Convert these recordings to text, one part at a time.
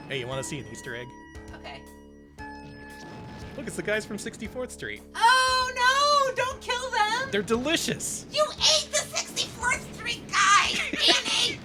Hey, you want to see an Easter egg? Okay. Look, it's the guys from 64th Street. Oh no! Don't kill them! They're delicious. You ate the 64th Street guy, Danny!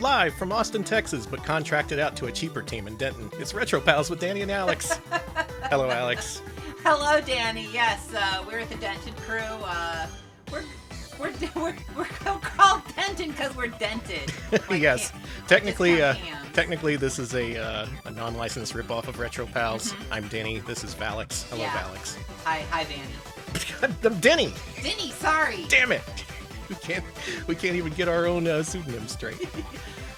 Live from Austin, Texas, but contracted out to a cheaper team in Denton. It's Retro Pals with Danny and Alex. Hello, Alex. Hello, Danny. Yes, we're at the Denton crew. We're called Denton because we're dented. Like Yes, ham. technically, this is a non-licensed ripoff of Retro Pals. I'm Denny. This is Valix. Hello, Yeah. Valix. Hi, Danny. I'm Denny. Denny, sorry. Damn it! We can't even get our own pseudonym straight.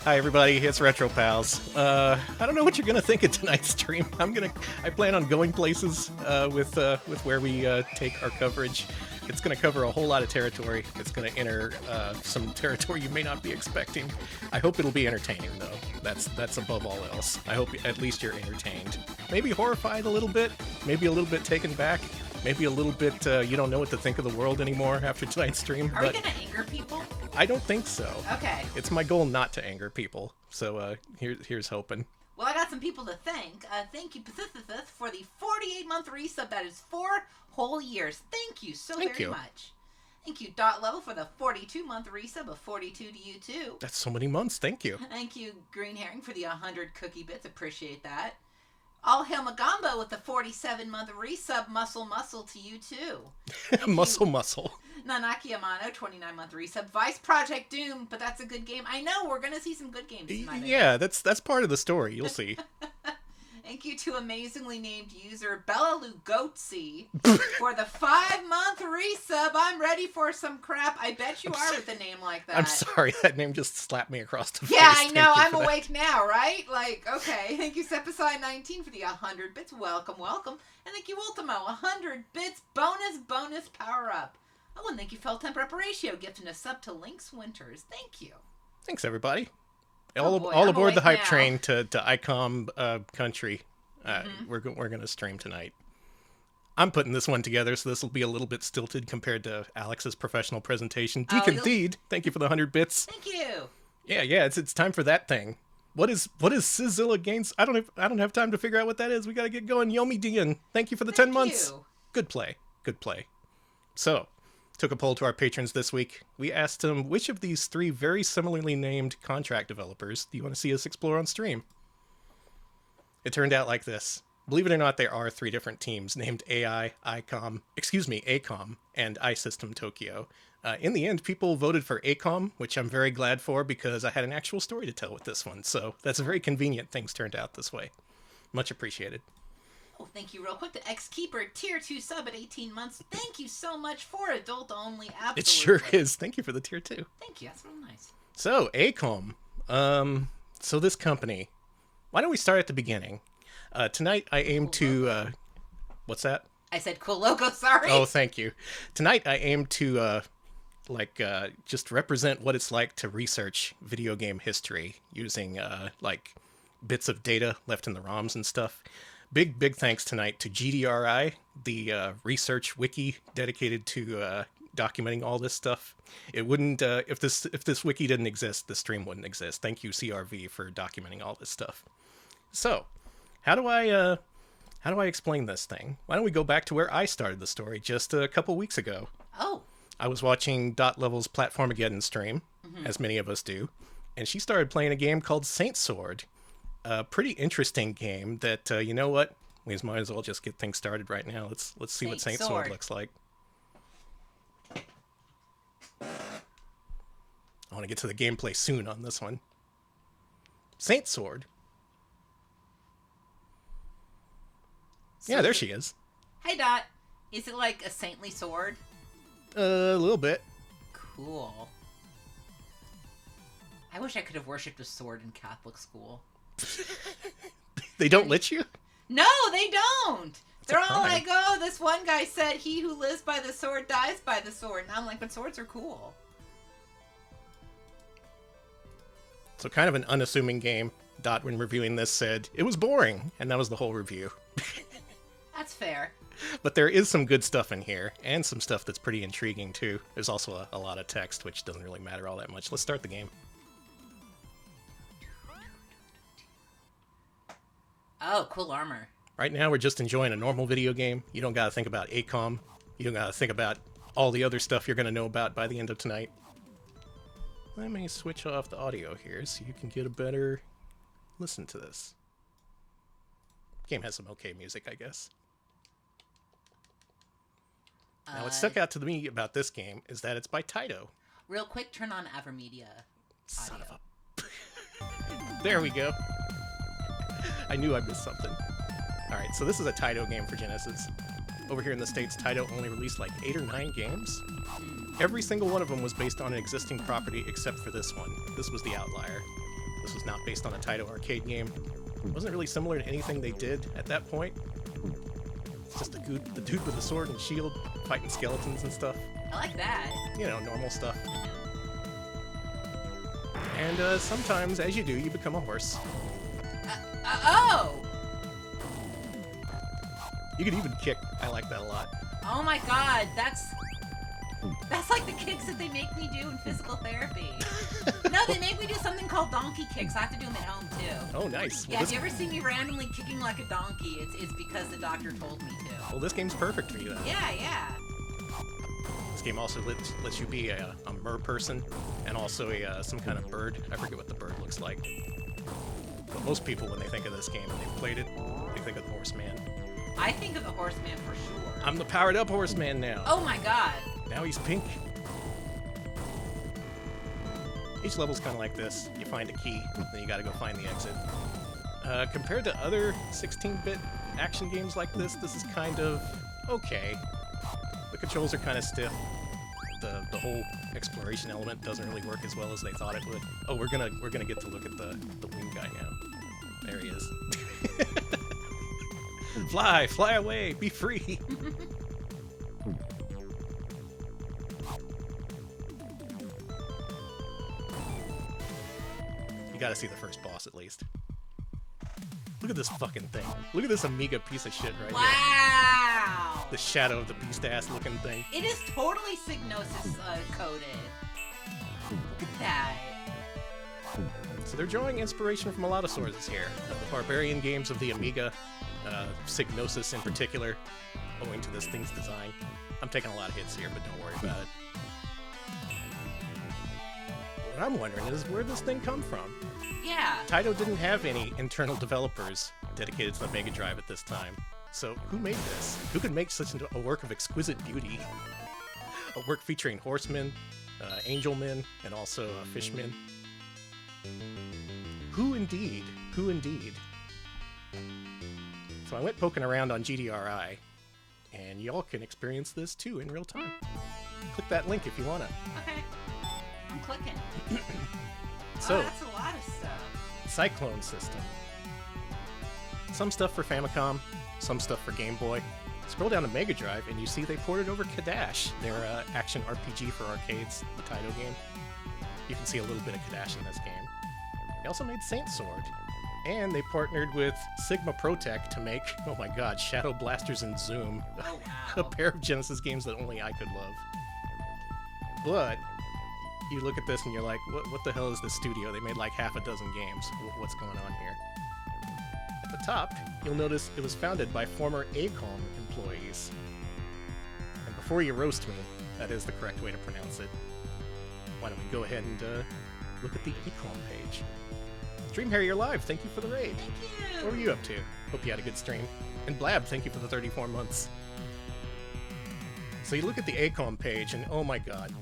Hi everybody, it's Retro Pals. I don't know what you're gonna think of tonight's stream. I plan on going places with where we take our coverage. It's gonna cover a whole lot of territory. It's gonna enter some territory you may not be expecting. I hope it'll be entertaining though. That's above all else. I hope at least you're entertained. Maybe horrified a little bit. Maybe a little bit taken back. Maybe a little bit, you don't know what to think of the world anymore after tonight's stream. Are we gonna anger people? I don't think so. Okay. It's my goal not to anger people, so here's hoping. Well, I got some people to thank. Thank you, Pacificus, for the 48-month resub. That is 4 whole years. Thank you so very much. Thank you, Dot Level, for the 42-month resub of 42 to you, too. That's so many months. Thank you. Thank you, Green Herring, for the 100 cookie bits. Appreciate that. All Hail Magamba with the 47-month resub. Muscle to you, too. Muscle. Nanaki Amano, 29-month resub. Vice Project Doom, but that's a good game. I know, we're going to see some good games tonight. Yeah, that's part of the story. You'll see. Thank you to amazingly named user Bella Lugotzi for the 5-month resub. I'm ready for some crap. I bet you are with a name like that. I'm sorry, that name just slapped me across the face. Yeah, I know. I'm awake now, right? Like, okay. Thank you, Sepicide19, for the 100 bits. Welcome. And thank you, Ultimo, 100 bits. Bonus power up. Oh, and thank you, Feltemp Reparatio, gifting a sub to Lynx Winters. Thank you. Thanks, everybody. Oh boy, all aboard the hype now. train to AiCOM country. We're going to stream tonight. I'm putting this one together, so this will be a little bit stilted compared to Alex's professional presentation. Deacon Theed, thank you for the 100 bits. Thank you. Yeah, it's time for that thing. What is Sizzilla Games? I don't have time to figure out what that is. We got to get going. Yomi Dian, thank you for the 10 months. Good play. So, took a poll to our patrons this week. We asked them, which of these 3 very similarly named contract developers do you want to see us explore on stream? It turned out like this. Believe it or not, there are 3 different teams named AiCOM, and iSystem Tokyo. In the end, people voted for AiCOM, which I'm very glad for because I had an actual story to tell with this one. So that's very convenient things turned out this way. Much appreciated. Oh, thank you real quick to X-Keeper, Tier 2 sub at 18 months. Thank you so much for adult only. Absolutely. It sure is. Thank you for the Tier 2. Thank you. That's real nice. So, AiCOM. So this company. Why don't we start at the beginning? Tonight I aim to... what's that? I said cool logo, sorry. Oh, thank you. Tonight I aim to... just represent what it's like to research video game history using, bits of data left in the ROMs and stuff. Big thanks tonight to GDRI, the research wiki dedicated to documenting all this stuff. It wouldn't if this wiki didn't exist, the stream wouldn't exist. Thank you, CRV, for documenting all this stuff. So, how do I explain this thing? Why don't we go back to where I started the story just a couple weeks ago? Oh. I was watching Dot Level's Platformageddon stream, as many of us do, and she started playing a game called Saint Sword. A pretty interesting game that, you know what? We might as well just get things started right now. Let's see what Saint Sword looks like. I want to get to the gameplay soon on this one. Saint Sword. Yeah, there she is. Hey, Dot. Is it like a saintly sword? A little bit. Cool. I wish I could have worshipped a sword in Catholic school. They don't let you? No, they don't. They're all like, oh, this one guy said he who lives by the sword dies by the sword. And I'm like, but swords are cool. So kind of an unassuming game. Dot, when reviewing this, said it was boring, and that was the whole review. That's fair. But there is some good stuff in here, and some stuff that's pretty intriguing, too. There's also a lot of text, which doesn't really matter all that much. Let's start the game. Oh, cool armor. Right now, we're just enjoying a normal video game. You don't gotta think about AiCOM. You don't gotta think about all the other stuff you're gonna know about by the end of tonight. Let me switch off the audio here so you can get a better listen to this. Game has some okay music, I guess. Now, what stuck out to me about this game is that it's by Taito. Real quick, turn on Avermedia audio. Son of a... There we go. I knew I missed something. Alright, so this is a Taito game for Genesis. Over here in the States, Taito only released like 8 or 9 games. Every single one of them was based on an existing property except for this one. This was the outlier. This was not based on a Taito arcade game. It wasn't really similar to anything they did at that point. It's just the dude with the sword and shield fighting skeletons and stuff. I like that. You know, normal stuff. And sometimes, as you do, you become a horse. Oh! You could even kick. I like that a lot. Oh my god, that's like the kicks that they make me do in physical therapy. No, they make me do something called donkey kicks. I have to do them at home too. Oh, nice. Yeah, if you ever see me randomly kicking like a donkey, it's because the doctor told me to. Well, this game's perfect for you then. Yeah. This game also lets you be a mer person and also some kind of bird. I forget what the bird looks like. But most people, when they think of this game and they've played it, they think of the horseman. I think of the horseman for sure. I'm the powered up horseman now. Oh my god. Now he's pink. Each level's kind of like this. You find a key, then you gotta go find the exit. Compared to other 16-bit action games like this is kind of okay. The controls are kind of stiff. The whole exploration element doesn't really work as well as they thought it would. Oh, we're gonna get to look at the wing guy now. There he is. Fly away, be free. You gotta see the first boss at least. Look at this fucking thing. Look at this Amiga piece of shit right here. Wow! The Shadow of the Beast-ass looking thing. It is totally Psygnosis coded. Look at that. So they're drawing inspiration from a lot of sources here. The barbarian games of the Amiga, Psygnosis in particular, owing to this thing's design. I'm taking a lot of hits here, but don't worry about it. What I'm wondering is where this thing come from. Yeah. Taito didn't have any internal developers dedicated to the Mega Drive at this time. So who made this? Who could make such a work of exquisite beauty? A work featuring horsemen, angelmen, and also fishmen. Who indeed? Who indeed? So I went poking around on GDRI, and y'all can experience this too in real time. Click that link if you wanna. Okay. I'm clicking. So, that's a lot of stuff. Cyclone system. Some stuff for Famicom, some stuff for Game Boy. Scroll down to Mega Drive and you see they ported over Kadash, their action RPG for arcades, the Taito game. You can see a little bit of Kadash in this game. They also made Saint Sword. And they partnered with Sigma Protech to make, oh my god, Shadow Blasters and Zoom. Oh, wow. A pair of Genesis games that only I could love. But you look at this and you're like, what the hell is this studio? They made like half a dozen games. What's going on here? At the top, you'll notice it was founded by former AiCOM employees. And before you roast me, that is the correct way to pronounce it. Why don't we go ahead and look at the AiCOM page. Dream Harry, you're live. Thank you for the raid. Thank you. What were you up to? Hope you had a good stream. And Blab, thank you for the 34 months. So you look at the AiCOM page, and oh my god,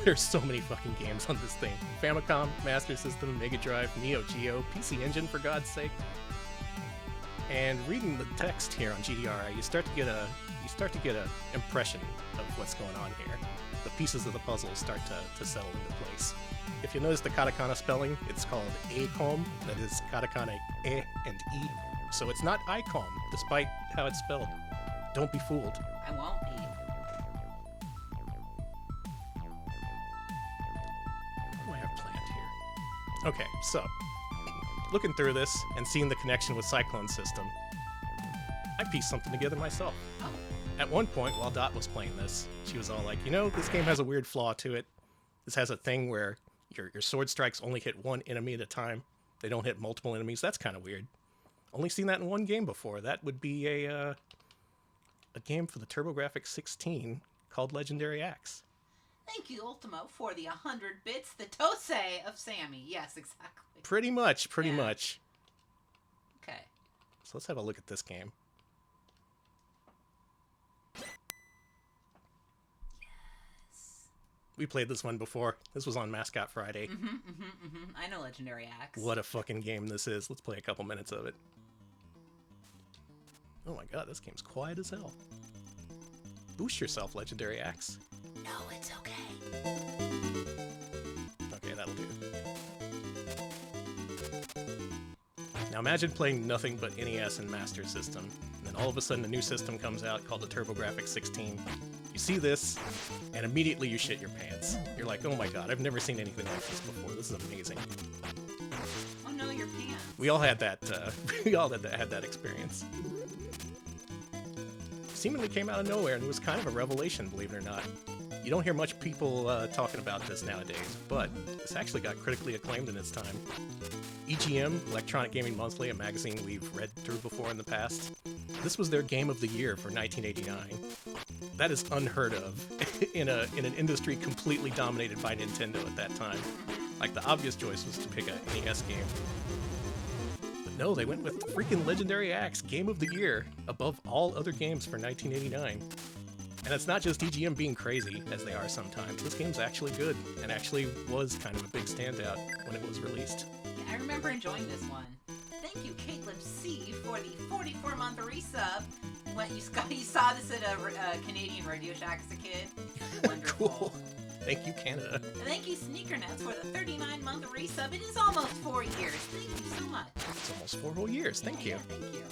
there's so many fucking games on this thing. Famicom, Master System, Mega Drive, Neo Geo, PC Engine, for God's sake. And reading the text here on GDRI, you start to get a impression of what's going on here. The pieces of the puzzle start to settle into place. If you notice the katakana spelling, it's called AiCOM. That is katakana E and E. So it's not AiCOM, despite how it's spelled. Don't be fooled. I won't be. What do I have planned here? Okay, so looking through this and seeing the connection with Cyclone's system, I pieced something together myself. Oh. At one point, while Dot was playing this, she was all like, this game has a weird flaw to it. This has a thing where your sword strikes only hit one enemy at a time. They don't hit multiple enemies. That's kind of weird. Only seen that in one game before. That would be a game for the TurboGrafx 16 called Legendary Axe. Thank you, Ultimo, for the 100 bits. The Tosei of Sammy. Yes, exactly. Pretty much. Okay. So let's have a look at this game. We played this one before. This was on Mascot Friday. I know Legendary Axe. What a fucking game this is. Let's play a couple minutes of it. Oh my god, this game's quiet as hell. Boost yourself, Legendary Axe. No, it's okay. Okay, that'll do. Now imagine playing nothing but NES and Master System, and then all of a sudden a new system comes out called the TurboGrafx 16. You see this, and immediately you shit your pants. You're like, oh my god, I've never seen anything like this before. This is amazing. Oh no, your pants. We all had that. We all had that experience. Seemingly came out of nowhere, and it was kind of a revelation, believe it or not. You don't hear much people talking about this nowadays, but this actually got critically acclaimed in its time. EGM, Electronic Gaming Monthly, a magazine we've read through before in the past, this was their Game of the Year for 1989. That is unheard of in an industry completely dominated by Nintendo at that time. Like, the obvious choice was to pick a NES game. But no, they went with freaking Legendary Axe, Game of the Year, above all other games for 1989. And it's not just EGM being crazy, as they are sometimes. This game's actually good, and actually was kind of a big standout when it was released. Yeah, I remember enjoying this one. Thank you, Caitlin C, for the 44-month resub. You saw this at a Canadian Radio Shack as a kid. Wonderful. Cool. Thank you, Canada. And thank you, Sneakernuts, for the 39-month resub. It is almost 4 years. Thank you so much. It's almost 4 whole years. Thank you. Yeah, thank you.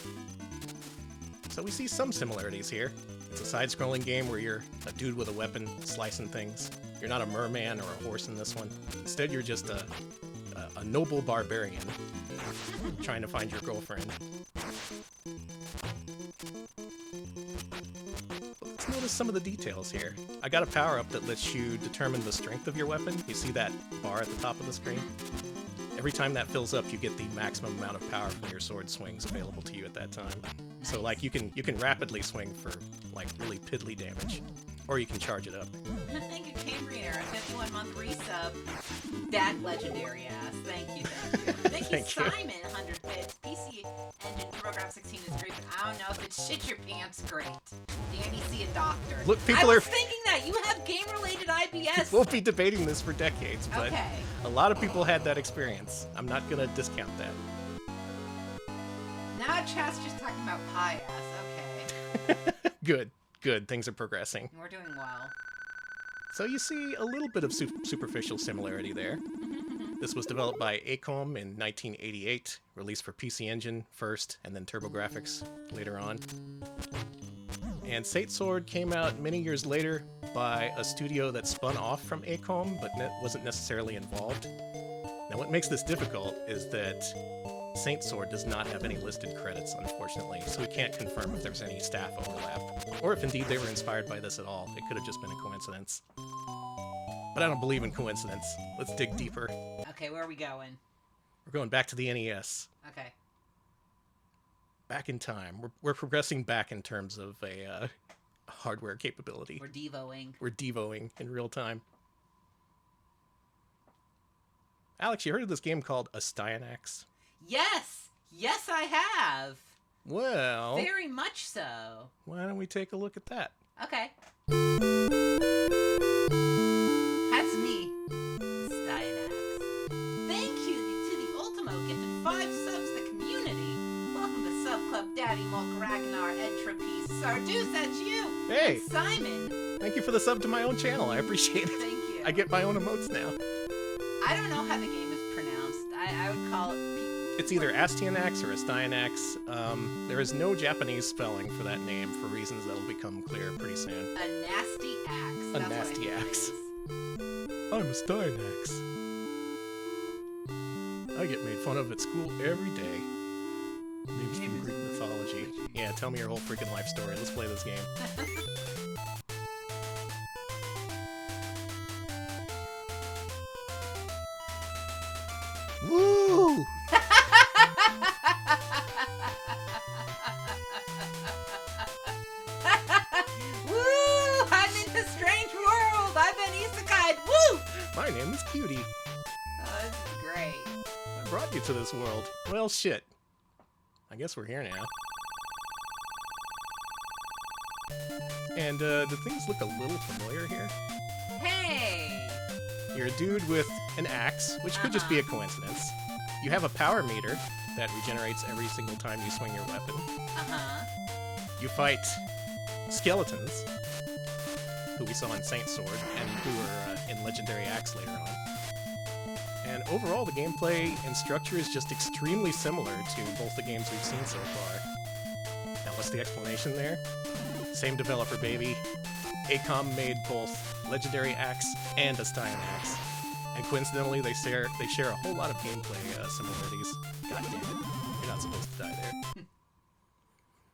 So we see some similarities here. It's a side-scrolling game where you're a dude with a weapon slicing things. You're not a merman or a horse in this one. Instead, you're just a noble barbarian trying to find your girlfriend. Let's notice some of the details here. I got a power-up that lets you determine the strength of your weapon. You see that bar at the top of the screen? Every time that fills up, you get the maximum amount of power from your sword swings available to you at that time. So, like, you can rapidly swing for, like, really piddly damage. Or you can charge it up. Thank you, Cambrian, a 51-month resub. That legendary ass. Thank you. Thank you, Simon, 100 bits. PC Engine TurboGrafx 16 is great, but I don't know if it's shit your pants great. Danny C, a doctor. Look, I was thinking that. You have game-related IBS. We'll be debating this for decades, but okay. A lot of people had that experience. I'm not going to discount that. Now chat's just talking about pie ass. Okay. Good. Things are progressing. We're doing well. So you see a little bit of superficial similarity there. This was developed by AiCOM in 1988, released for PC Engine first, and then TurboGrafx later on. And Sate Sword came out many years later by a studio that spun off from AiCOM, but wasn't necessarily involved. Now what makes this difficult is that Saint Sword does not have any listed credits, unfortunately, so we can't confirm if there's any staff overlap, or if indeed they were inspired by this at all. It could have just been a coincidence. But I don't believe in coincidence. Let's dig deeper. Okay, where are we going? We're going back to the NES. Okay. Back in time. We're progressing back in terms of a hardware capability. We're devoing. We're devoing in real time. Alex, you heard of this game called Astyanax? Yes! Yes, I have! Well... Very much so. Why don't we take a look at that? Okay. That's me, Astyanax. Thank you to the Ultimo gifted 5 subs to the community. Welcome to Sub Club Mighty Mulk, Ragnar, Entropy, Sardus, that's you. Hey. And Simon. Thank you for the sub to my own channel. I appreciate it. Thank you. I get my own emotes now. I don't know how the game is pronounced. I would call it... It's either Astyanax or Astyanax. There is no Japanese spelling for that name for reasons that'll become clear pretty soon. A nasty axe. A That's nasty what I think it axe. is. I'm Astyanax. I get made fun of at school every day. Names from Greek mythology. Yeah, tell me your whole freaking life story. Let's play this game. Woo! Woo! I'm in a strange world. I've been isekai'd. Woo! My name is Cutie. Oh, this is great. I brought you to this world. Well, shit. I guess we're here now. And, do things look a little familiar here? Hey! You're a dude with an axe, which could just be a coincidence. You have a power meter that regenerates every single time you swing your weapon. Uh-huh. You fight skeletons, who we saw in Saint Sword, and who are in Legendary Axe later on. And overall, the gameplay and structure is just extremely similar to both the games we've seen so far. Now, what's the explanation there? Same developer, baby. AiCOM made both Legendary Axe and Astyanax. And coincidentally, they share a whole lot of gameplay similarities. God damn it. You're not supposed to die there.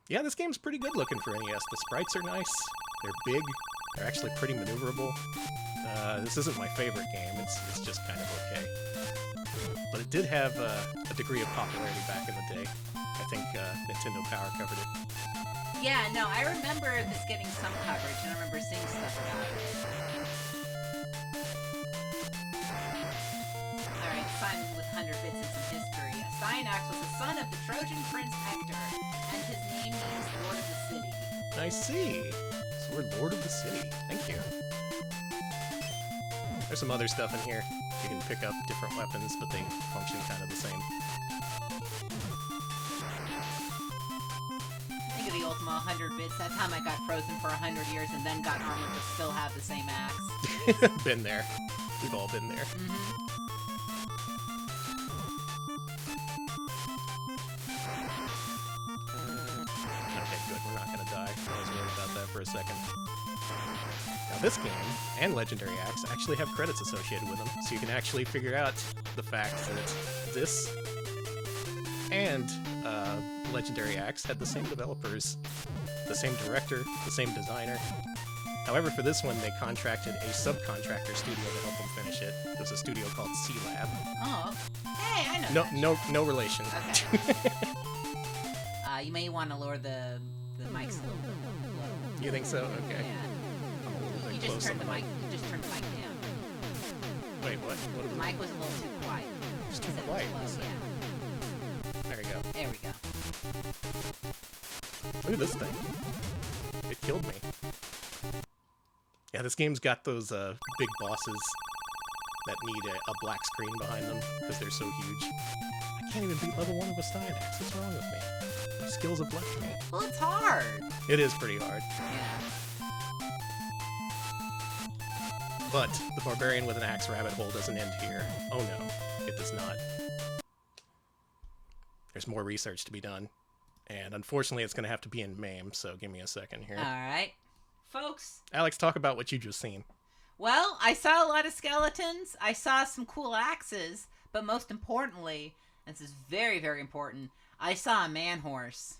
Yeah, this game's pretty good looking for NES. The sprites are nice. They're big. They're actually pretty maneuverable. This isn't my favorite game. It's just kind of okay. But it did have a degree of popularity back in the day. I think Nintendo Power covered it. Yeah, no, I remember this getting some coverage, and I remember seeing stuff about it. Alright, Simon with 100 bits and some history. Astyanax was the son of the Trojan prince Hector, and his name means Lord of the City. I see. So we're Lord of the City. Thank you. There's some other stuff in here. You can pick up different weapons, but they function kind of the same. Think of the Ultima 100 bits. That time I got frozen for 100 years and then got armored but still have the same axe. Been there. We've all been there. Okay, good. We're not gonna die. I was worried about that for a second. Now this game, and Legendary Axe, actually have credits associated with them, so you can actually figure out the fact that this and Legendary Axe had the same developers, the same director, the same designer. However, for this one, they contracted a subcontractor studio to help them finish it. It was a studio called C-Lab. Oh, hey, I know that. No relation. Okay. You may want to lower the mics a little bit lower. You think so? Okay. Yeah. You just turned the mic. You just turned the mic down. Wait, what? What The mic was a little too quiet. Just too Is it quiet. low? Yeah. There we go. There we go. Look at this thing. It killed me. Yeah, this game's got those big bosses that need a black screen behind them because they're so huge. I can't even beat level 1 of Astyanax. What's wrong with me? My skills have left me. Well, it's hard. It is pretty hard. Yeah. But the barbarian with an axe rabbit hole doesn't end here. Oh no, it does not. There's more research to be done. And unfortunately, it's going to have to be in MAME, so give me a second here. Alright. Folks. Alex, talk about what you just seen. Well, I saw a lot of skeletons. I saw some cool axes. But most importantly, and this is very, very important, I saw a man horse.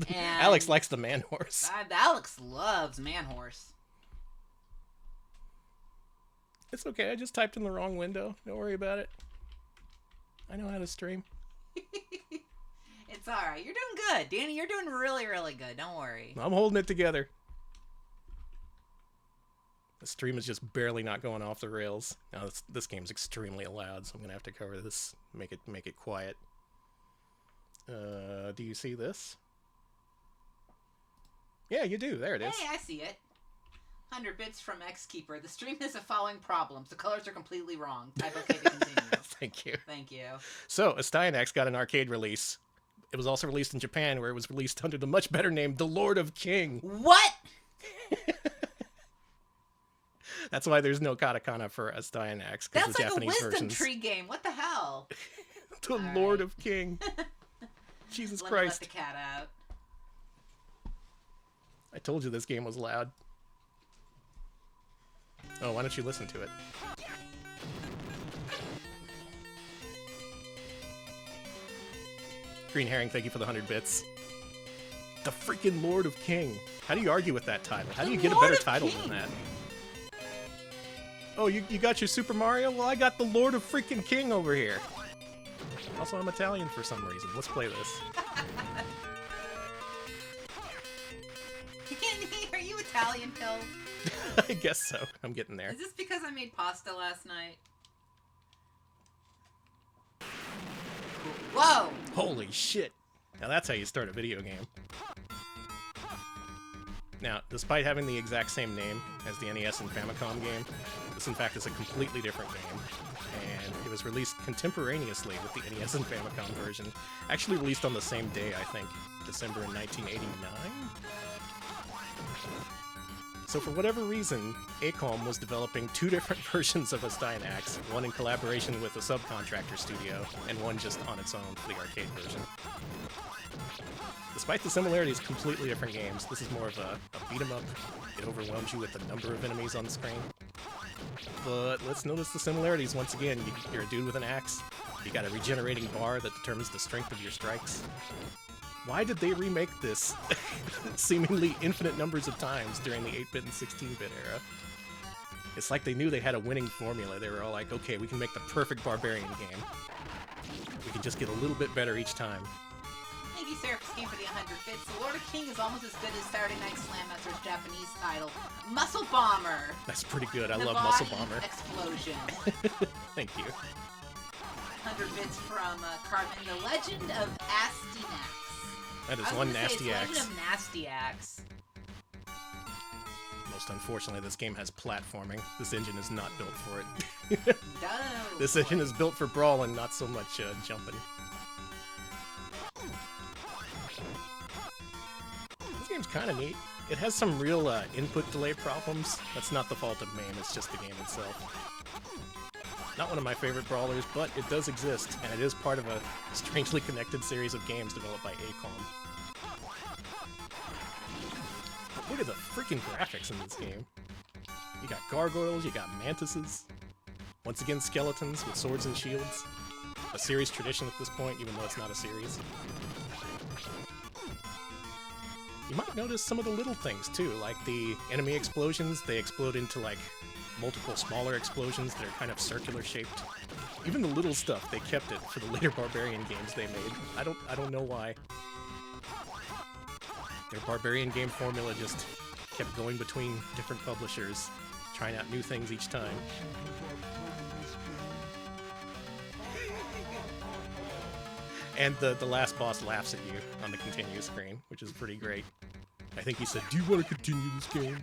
Alex likes the man horse. Alex loves man horse. It's okay, I just typed in the wrong window. Don't worry about it. I know how to stream. It's alright. You're doing good. Danny, you're doing really, really good. Don't worry. I'm holding it together. The stream is just barely not going off the rails. Now this game's extremely loud, so I'm gonna have to cover this, make it quiet. Do you see this? Yeah, you do. There it is. Hey, I see it. 100 bits from X-Keeper. The stream has the following problems. The colors are completely wrong. Type OK to continue. Thank you. Thank you. So, Astyanax got an arcade release it was also released in Japan, where it was released under the much better name, The Lord of King. What? That's why there's no katakana for Astyanax, because the That's like Japanese a wisdom versions. tree game. What the hell? The Lord of King. Jesus Christ. Let the cat out. I told you this game was loud. Oh, why don't you listen to it? Green Herring, thank you for the 100 bits. The freaking Lord of King. How do you argue with that title? How do you get a better title than that? Oh, you got your Super Mario? Well, I got the Lord of freaking King over here. Also, I'm Italian for some reason. Let's play this. Are you Italian, Phil? I guess so. I'm getting there. Is this because I made pasta last night? Whoa! Holy shit. Now that's how you start a video game. Now, despite having the exact same name as the NES and Famicom game, this in fact is a completely different game, and it was released contemporaneously with the NES and Famicom version. Actually released on the same day, I think, December in 1989? So for whatever reason, AiCOM was developing two different versions of Astyanax, one in collaboration with a subcontractor studio, and one just on its own for the arcade version. Despite the similarities, completely different games. This is more of a beat-em-up. It overwhelms you with the number of enemies on the screen. But let's notice the similarities once again. You're a dude with an axe. You got a regenerating bar that determines the strength of your strikes. Why did they remake this seemingly infinite numbers of times during the 8-bit and 16-bit era? It's like they knew they had a winning formula. They were all like, okay, we can make the perfect barbarian game. We can just get a little bit better each time. Thank you, Seraph Scheme, for the 100 bits. The Lord of King is almost as good as Saturday Night Slam Master's Japanese title, Muscle Bomber. That's pretty good. I the love body Muscle Bomber. Explosion. Thank you. 100 bits from Carmen, The Legend of Astyanax. That is one nasty axe. Legend of Nasty Axe. Most unfortunately, this game has platforming. This engine is not built for it. No. This engine is built for brawling, not so much jumping. This game's kind of neat. It has some real input delay problems. That's not the fault of MAME, it's just the game itself. Not one of my favorite brawlers, but it does exist, and it is part of a strangely connected series of games developed by AiCOM. Look at the freaking graphics in this game. You got gargoyles, you got mantises. Once again, skeletons with swords and shields. A series tradition at this point, even though it's not a series. You might notice some of the little things, too, like the enemy explosions. They explode into, like, multiple smaller explosions that are kind of circular shaped. Even the little stuff, they kept it for the later Barbarian games they made. I don't know why. Their Barbarian game formula just kept going between different publishers, trying out new things each time. And the last boss laughs at you on the continue screen, which is pretty great. I think he said, "Do you want to continue this game?"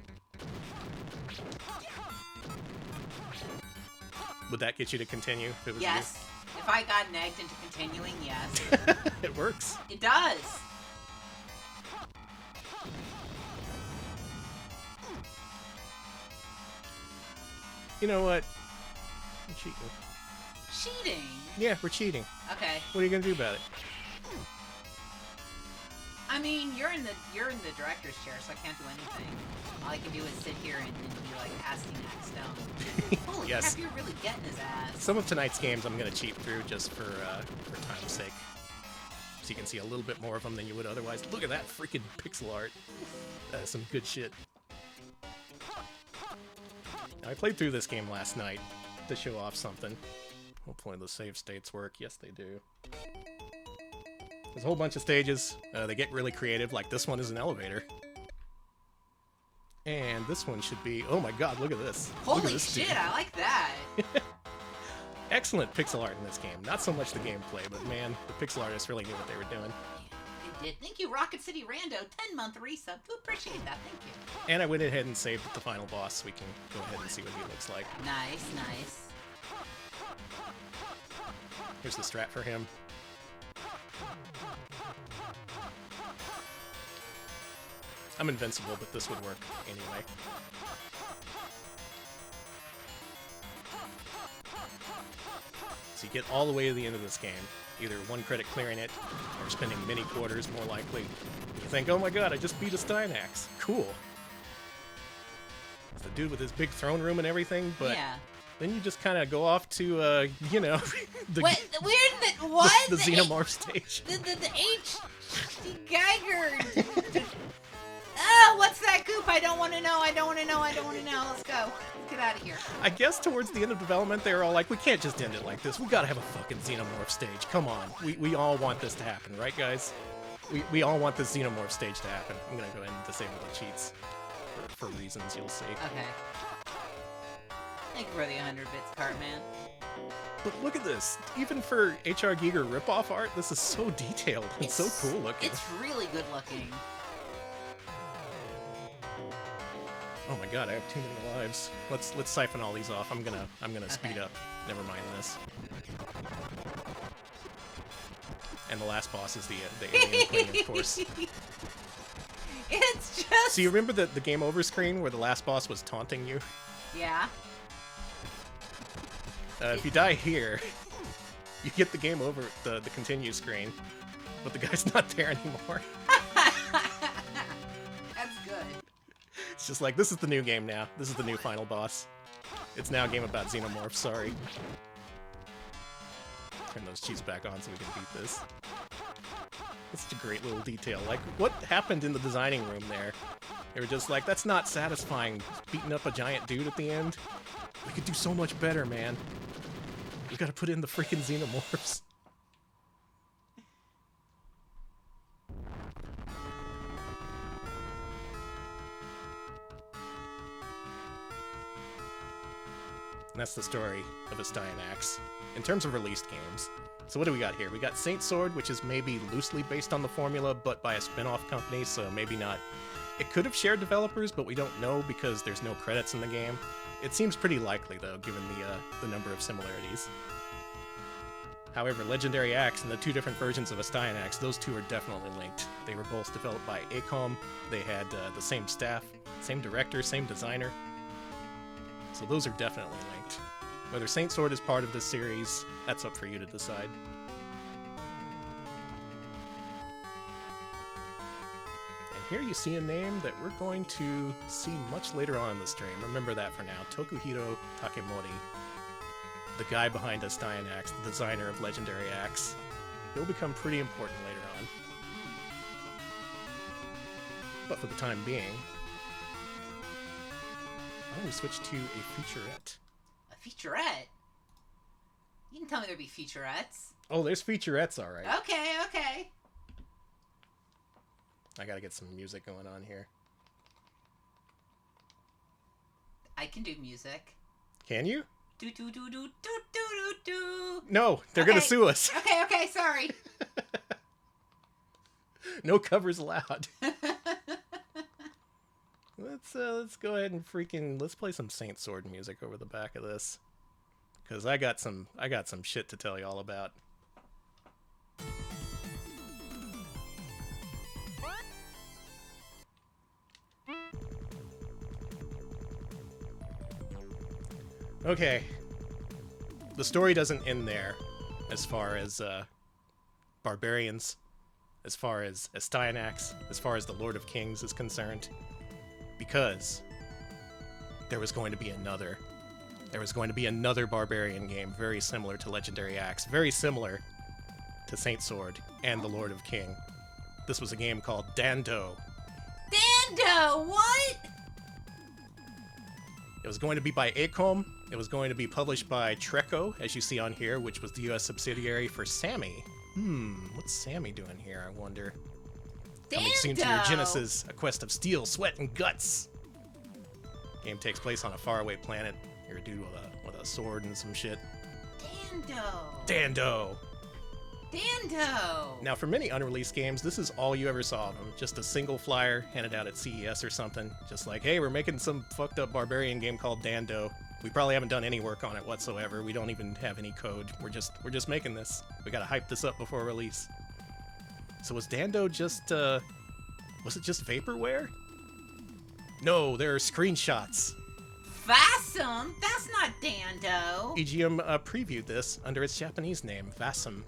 Would that get you to continue if it was Yes. you? If I got nagged into continuing, yes. It works. It does. You know what? I'm cheating. Cheating? Yeah, we're cheating. Okay. What are you gonna do about it? I mean, you're in the director's chair, so I can't do anything. All I can do is sit here and be like Astyanax stone. Holy Yes. crap, you're really getting his ass. Some of tonight's games I'm gonna cheat through just for time's sake, so you can see a little bit more of them than you would otherwise. Look at that freaking pixel art. That is some good shit. Now, I played through this game last night to show off something. Hopefully the save states work. Yes, they do. There's a whole bunch of stages. They get really creative, like this one is an elevator. And this one should be... Oh my god, look at this. Holy look at this shit, dude. I like that. Excellent pixel art in this game. Not so much the gameplay, but man, the pixel artists really knew what they were doing. They did. Thank you, Rocket City Rando, 10-month resub. We appreciate that, thank you. And I went ahead and saved the final boss, so we can go ahead and see what he looks like. Nice, nice. Here's the strat for him. I'm invincible, but this would work anyway. So you get all the way to the end of this game, either 1 credit clearing it, or spending many quarters, more likely. You think, oh my god, I just beat a Steinax. Cool. It's the dude with his big throne room and everything, but yeah. then you just kind of go off to, you know, the, What? the Xenomorph stage. The H. Geiger. Oh, what's that goop? I don't want to know. I don't want to know. Let's go. Let's get out of here. I guess towards the end of development, they were all like, we can't just end it like this. We gotta have a fucking Xenomorph stage. Come on. We all want this to happen, right, guys? We all want this Xenomorph stage to happen. I'm gonna go ahead and disable the cheats for reasons you'll see. Okay. Thank you for the 100 bits, Cartman. But look at this. Even for H.R. Giger ripoff art, this is so detailed and so cool looking. It's really good looking. Oh my god, I have too many lives. Let's siphon all these off. I'm gonna speed up. Never mind this. And the last boss is the alien queen, of course. It's just... So you remember the game over screen where the last boss was taunting you? Yeah. If you die here, you get the game over, the continue screen, but the guy's not there anymore. That's good. It's just like, this is the new game now. This is the new final boss. It's now a game about Xenomorphs, sorry. Turn those cheats back on so we can beat this. It's such a great little detail. Like, what happened in the designing room there? They were just like, that's not satisfying, beating up a giant dude at the end. We could do so much better, man. We gotta put in the freaking Xenomorphs. And that's the story of a Steinax, in terms of released games. So what do we got here? We got Saint Sword, which is maybe loosely based on the formula, but by a spin-off company, so maybe not. It could have shared developers, but we don't know because there's no credits in the game. It seems pretty likely, though, given the number of similarities. However, Legendary Axe and the 2 different versions of a Steinax, those 2 are definitely linked. They were both developed by AiCOM. They had the same staff, same director, same designer. So those are definitely linked. Whether Saint Sword is part of this series, that's up for you to decide. And here you see a name that we're going to see much later on in the stream. Remember that for now. Tokuhiro Takemori, the guy behind a Steinax, the designer of Legendary Axe. He'll become pretty important later on. But for the time being, why don't we switch to a featurette? A featurette? You didn't tell me there'd be featurettes. Oh, there's featurettes, alright. Okay. I gotta get some music going on here. I can do music. Can you? Do do do do do do do do. No, they're gonna sue us. Okay, sorry. No covers allowed. Let's go ahead and let's play some Saint Sword music over the back of this, because I got some shit to tell you all about. Okay, the story doesn't end there, as far as barbarians, as far as Steinax, as far as the Lord of Kings is concerned. Because there was going to be another barbarian game very similar to Legendary Axe, very similar to Saint Sword and the Lord of King. This was a game called Dando. Dando, what? It was going to be by AiCOM. It was going to be published by Treco, as you see on here, which was the US subsidiary for Sammy. What's Sammy doing here, I wonder? Coming soon to your Genesis, A Quest of Steel, Sweat, and Guts. Game takes place on a faraway planet. You're a dude with a sword and some shit. Dando. Now, for many unreleased games, this is all you ever saw of them. Just a single flyer handed out at CES or something. Just like, hey, we're making some fucked up barbarian game called Dando. We probably haven't done any work on it whatsoever. We don't even have any code. We're just making this. We gotta hype this up before release. So was Dando just, was it just vaporware? No, they're screenshots. Vasum? That's not Dando. EGM previewed this under its Japanese name, Vasum,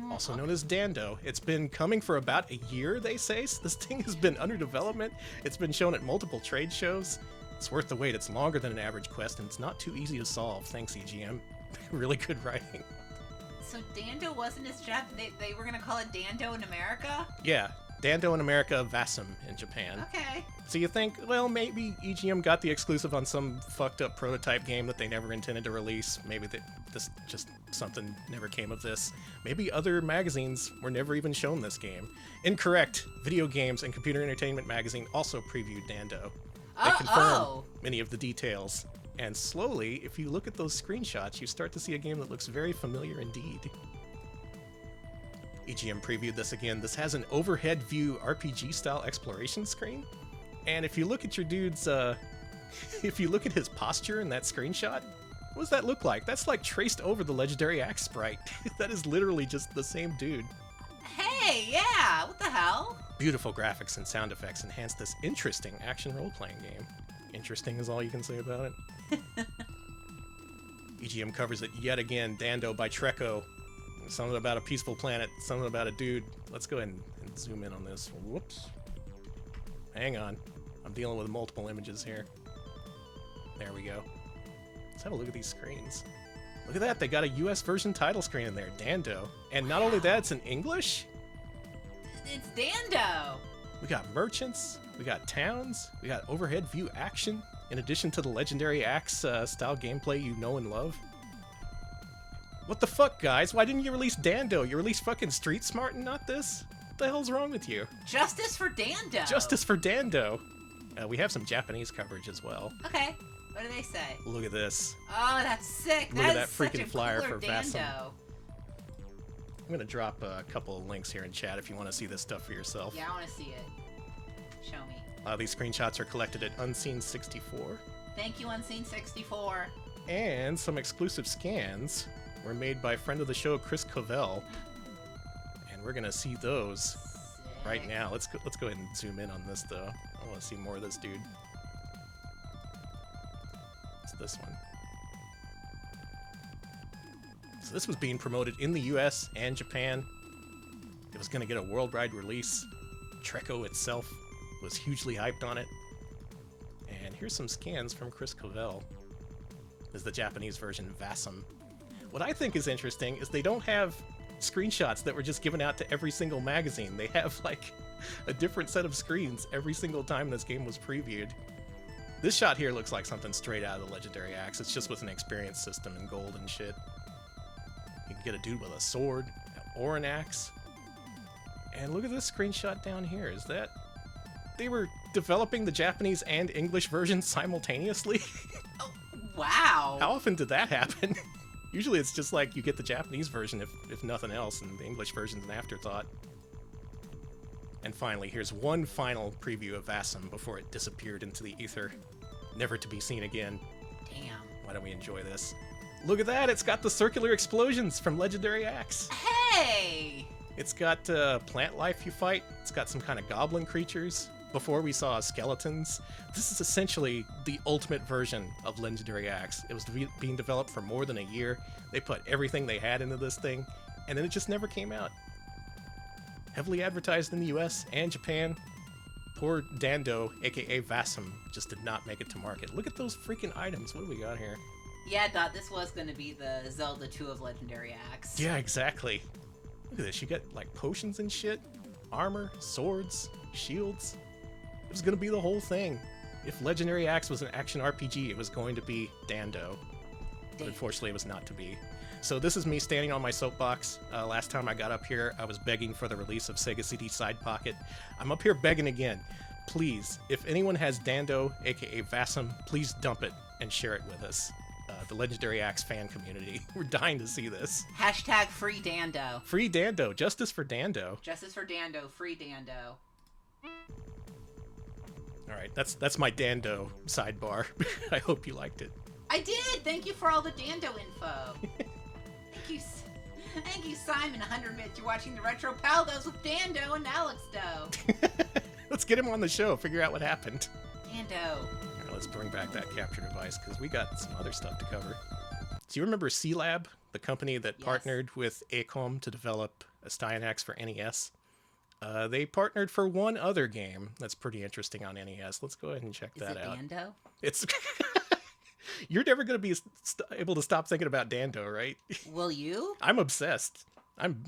also known as Dando. It's been coming for about a year, they say. So this thing has been under development. It's been shown at multiple trade shows. It's worth the wait. It's longer than an average quest, and it's not too easy to solve. Thanks, EGM. Really good writing. So Dando wasn't as they were going to call it Dando in America? Yeah, Dando in America, Vasum in Japan. Okay. So you think, well, maybe EGM got the exclusive on some fucked up prototype game that they never intended to release. Maybe this just something never came of this. Maybe other magazines were never even shown this game. Incorrect. Video Games and Computer Entertainment magazine also previewed Dando. They confirm many of the details. And slowly, if you look at those screenshots, you start to see a game that looks very familiar indeed. EGM previewed this again. This has an overhead view RPG-style exploration screen. And if you look at your dude's, if you look at his posture in that screenshot, what does that look like? That's like traced over the legendary axe sprite. That is literally just the same dude. Hey, yeah, what the hell? Beautiful graphics and sound effects enhance this interesting action role-playing game. Interesting is all you can say about it. EGM covers it yet again, Dando by Treco. Something about a peaceful planet, something about a dude. Let's go ahead and zoom in on this. Whoops. Hang on. I'm dealing with multiple images here. There we go. Let's have a look at these screens. Look at that, they got a US version title screen in there, Dando. And not only that, it's in English. It's Dando. We got merchants, we got towns, we got overhead view action, in addition to the legendary axe style gameplay you know and love. What the fuck, guys? Why didn't you release Dando? You released fucking Street Smart and not this? What the hell's wrong with you? Justice for Dando. Justice for Dando. We have some Japanese coverage as well. Okay. What do they say? Look at this. Oh, that's sick. Look at that such freaking a flyer cooler for Dando. Vasum. I'm going to drop a couple of links here in chat if you want to see this stuff for yourself. Yeah, I want to see it. Show me. These screenshots are collected at Unseen64. Thank you, Unseen64. And some exclusive scans were made by friend of the show, Chris Covell. And we're going to see those Sick. right now. Let's go ahead and zoom in on this, though. I want to see more of this dude. It's this one. So this was being promoted in the US and Japan. It was going to get a worldwide release. Treco itself was hugely hyped on it. And here's some scans from Chris Covell. This is the Japanese version, Vasum. What I think is interesting is they don't have screenshots that were just given out to every single magazine. They have, like, a different set of screens every single time this game was previewed. This shot here looks like something straight out of the Legendary Axe. It's just with an experience system and gold and shit. You can get a dude with a sword or an axe. And look at this screenshot down here. Is that... They were developing the Japanese and English versions simultaneously? Oh, wow. How often did that happen? Usually it's just like you get the Japanese version if nothing else, and the English version's an afterthought. And finally, here's one final preview of Vasum before it disappeared into the ether, never to be seen again. Damn. Why don't we enjoy this? Look at that! It's got the circular explosions from Legendary Axe. Hey! It's got plant life you fight. It's got some kind of goblin creatures. Before we saw skeletons. This is essentially the ultimate version of Legendary Axe. It was being developed for more than a year. They put everything they had into this thing, and then it just never came out. Heavily advertised in the US and Japan. Poor Dando, aka Vasum, just did not make it to market. Look at those freaking items. What do we got here? Yeah, I thought this was going to be the Zelda 2 of Legendary Axe. Yeah, exactly. Look at this. You got, like, potions and shit. Armor, swords, shields. It was going to be the whole thing. If Legendary Axe was an action RPG, it was going to be Dando. But unfortunately, it was not to be. So this is me standing on my soapbox. Last time I got up here, I was begging for the release of Sega CD Side Pocket. I'm up here begging again. Please, if anyone has Dando, aka Vasum, please dump it and share it with us. The Legendary Axe fan community. We're dying to see this. Hashtag free Dando. Free Dando. Justice for Dando. Justice for Dando. Free Dando. All right, that's my Dando sidebar. I hope you liked it. I did. Thank you for all the Dando info. Thank you, Simon. 100 bits. You're watching the Retro Paldos with Dando and Alex Doe. Let's get him on the show. Figure out what happened. Dando. All right, let's bring back that capture device because we got some other stuff to cover. Do you remember C-Lab, the company that partnered with AiCOM to develop Astyanax for NES? They partnered for one other game that's pretty interesting on NES. Let's go ahead and check that out. Dando? It's You're never going to be able to stop thinking about Dando, right? Will you? I'm obsessed. I'm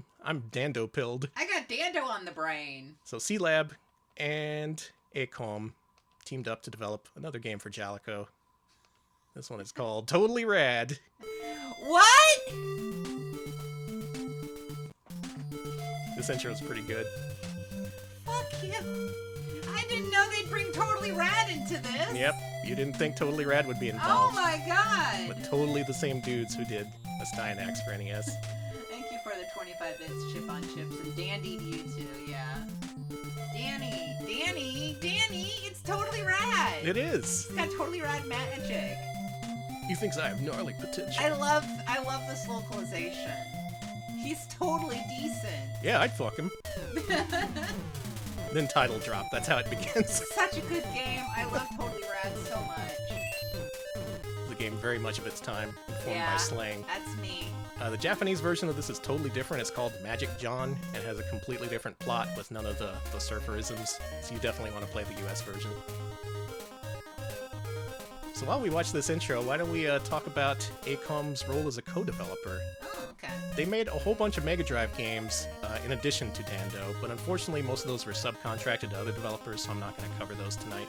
Dando pilled. I got Dando on the brain. So C-Lab and AiCOM teamed up to develop another game for Jalico. This one is called Totally Rad. What? This intro is pretty good. Fuck you. I didn't know they'd bring Totally Rad into this. Yep, you didn't think Totally Rad would be Oh involved. my god. But totally the same dudes who did Astyanax for NES. Thank you for the 25 bits chip on chips and Dandy to you too, yeah. Danny, it's Totally Rad. It is. It's got Totally Rad magic. He thinks I have gnarly potential. I love this localization. He's totally decent. Yeah, I'd fuck him. Then title drop. That's how it begins. Such a good game. I love Totally Rad so much. The game very much of its time, informed by slang. That's me. The Japanese version of this is totally different. It's called Magic John and has a completely different plot with none of the surferisms. So you definitely want to play the US version. So while we watch this intro, why don't we talk about AiCOM's role as a co-developer? Oh, okay. They made a whole bunch of Mega Drive games in addition to Dando, but unfortunately most of those were subcontracted to other developers, so I'm not going to cover those tonight.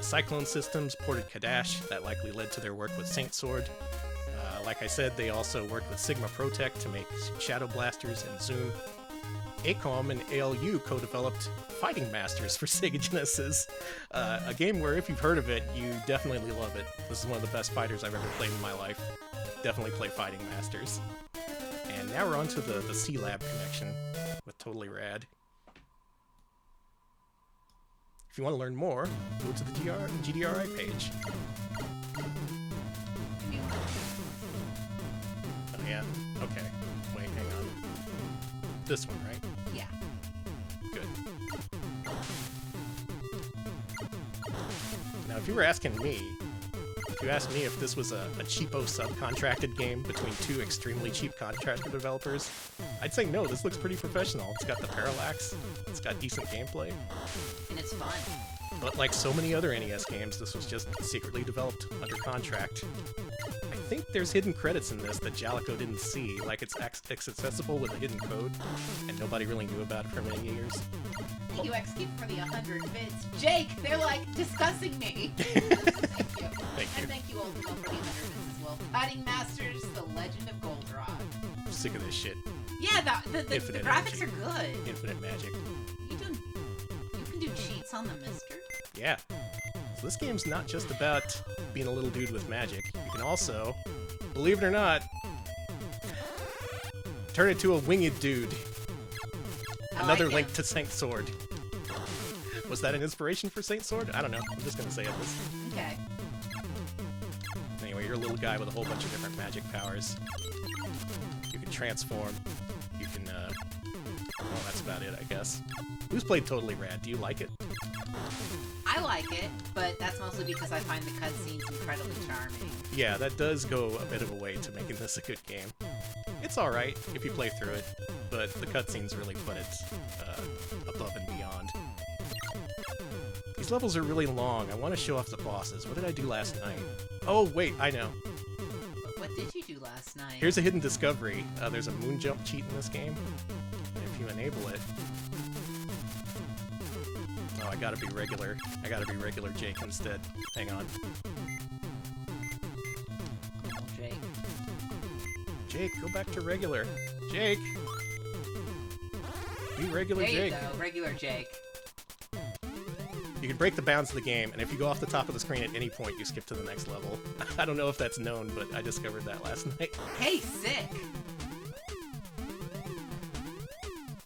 Cyclone Systems ported Kadash. That likely led to their work with Saint Sword. Like I said, they also worked with Sigma Protect to make Shadow Blasters and Zoom. AiCOM and ALU co-developed Fighting Masters for Sega Genesis, a game where if you've heard of it, you definitely love it. This is one of the best fighters I've ever played in my life. Definitely play Fighting Masters. And now we're on to the C-Lab connection with Totally Rad. If you want to learn more, go to the GDRI page. Oh yeah, okay. Wait, hang on. This one, right? Yeah. Good. Now, if you were asking me, if you asked me if this was a cheapo subcontracted game between two extremely cheap contractor developers, I'd say no, this looks pretty professional. It's got the parallax, it's got decent gameplay. And it's fun. But like so many other NES games, this was just secretly developed under contract. I think there's hidden credits in this that Jalico didn't see, like it's accessible with a hidden code, and nobody really knew about it for many years. Thank you, XKeep, for the 100 bits. Jake, they're like discussing me. Thank you. Thank you. And thank you, Ultimo, for the 100 bits as well. Fighting Masters, The Legend of Goldenrod. I'm sick of this shit. Yeah, the graphics energy. are good. Infinite magic. You can do cheats on the mister. Yeah. So this game's not just about being a little dude with magic. You can also, believe it or not, turn into a winged dude. Another link to Saint Sword. Was that an inspiration for Saint Sword? I don't know. I'm just gonna say it was. Okay. Anyway, you're a little guy with a whole bunch of different magic powers. You can transform. You can, well, that's about it, I guess. Who's played Totally Rad? Do you like it? I like it, but that's mostly because I find the cutscenes incredibly charming. Yeah, that does go a bit of a way to making this a good game. It's alright if you play through it, but the cutscenes really put it above and beyond. These levels are really long. I want to show off the bosses. What did I do last night? Oh, wait, I know. What did you do last night? Here's a hidden discovery. There's a moon jump cheat in this game. And if you enable it... Oh, I gotta be regular. I gotta be regular Jake instead. Hang on. Oh, Jake. Jake, go back to regular. Jake! Be regular Jake. There you go, regular Jake. You can break the bounds of the game, and if you go off the top of the screen at any point, you skip to the next level. I don't know if that's known, but I discovered that last night. Hey, sick!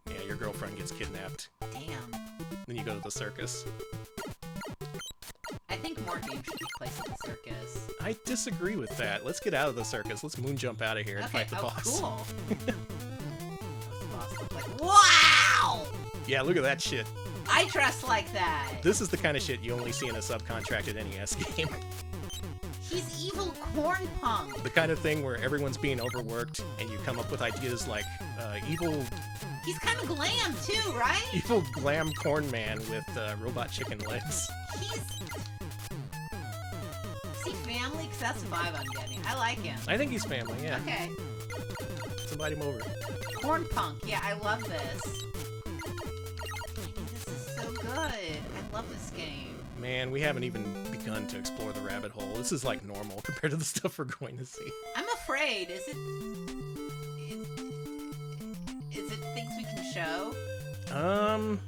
Yeah, your girlfriend gets kidnapped. Damn. Then you go to the circus. I think more games should be placed in the circus. I disagree with that. Let's get out of the circus. Let's moon jump out of here and fight the boss. Cool. What's the boss look like? Wow! Yeah, look at that shit. I dress like that. This is the kind of shit you only see in a subcontracted NES game. He's evil corn punk. The kind of thing where everyone's being overworked and you come up with ideas like evil... He's kind of glam too, right? Evil glam corn man with robot chicken legs. He's... Is he family? Because that's the vibe I'm getting. I like him. I think he's family, yeah. Okay. Let's invite him over. Corn punk. Yeah, I love this. This is so good. I love this game. Man, we haven't even begun to explore the rabbit hole. This is like normal compared to the stuff we're going to see. I'm afraid. Is it things we can show? I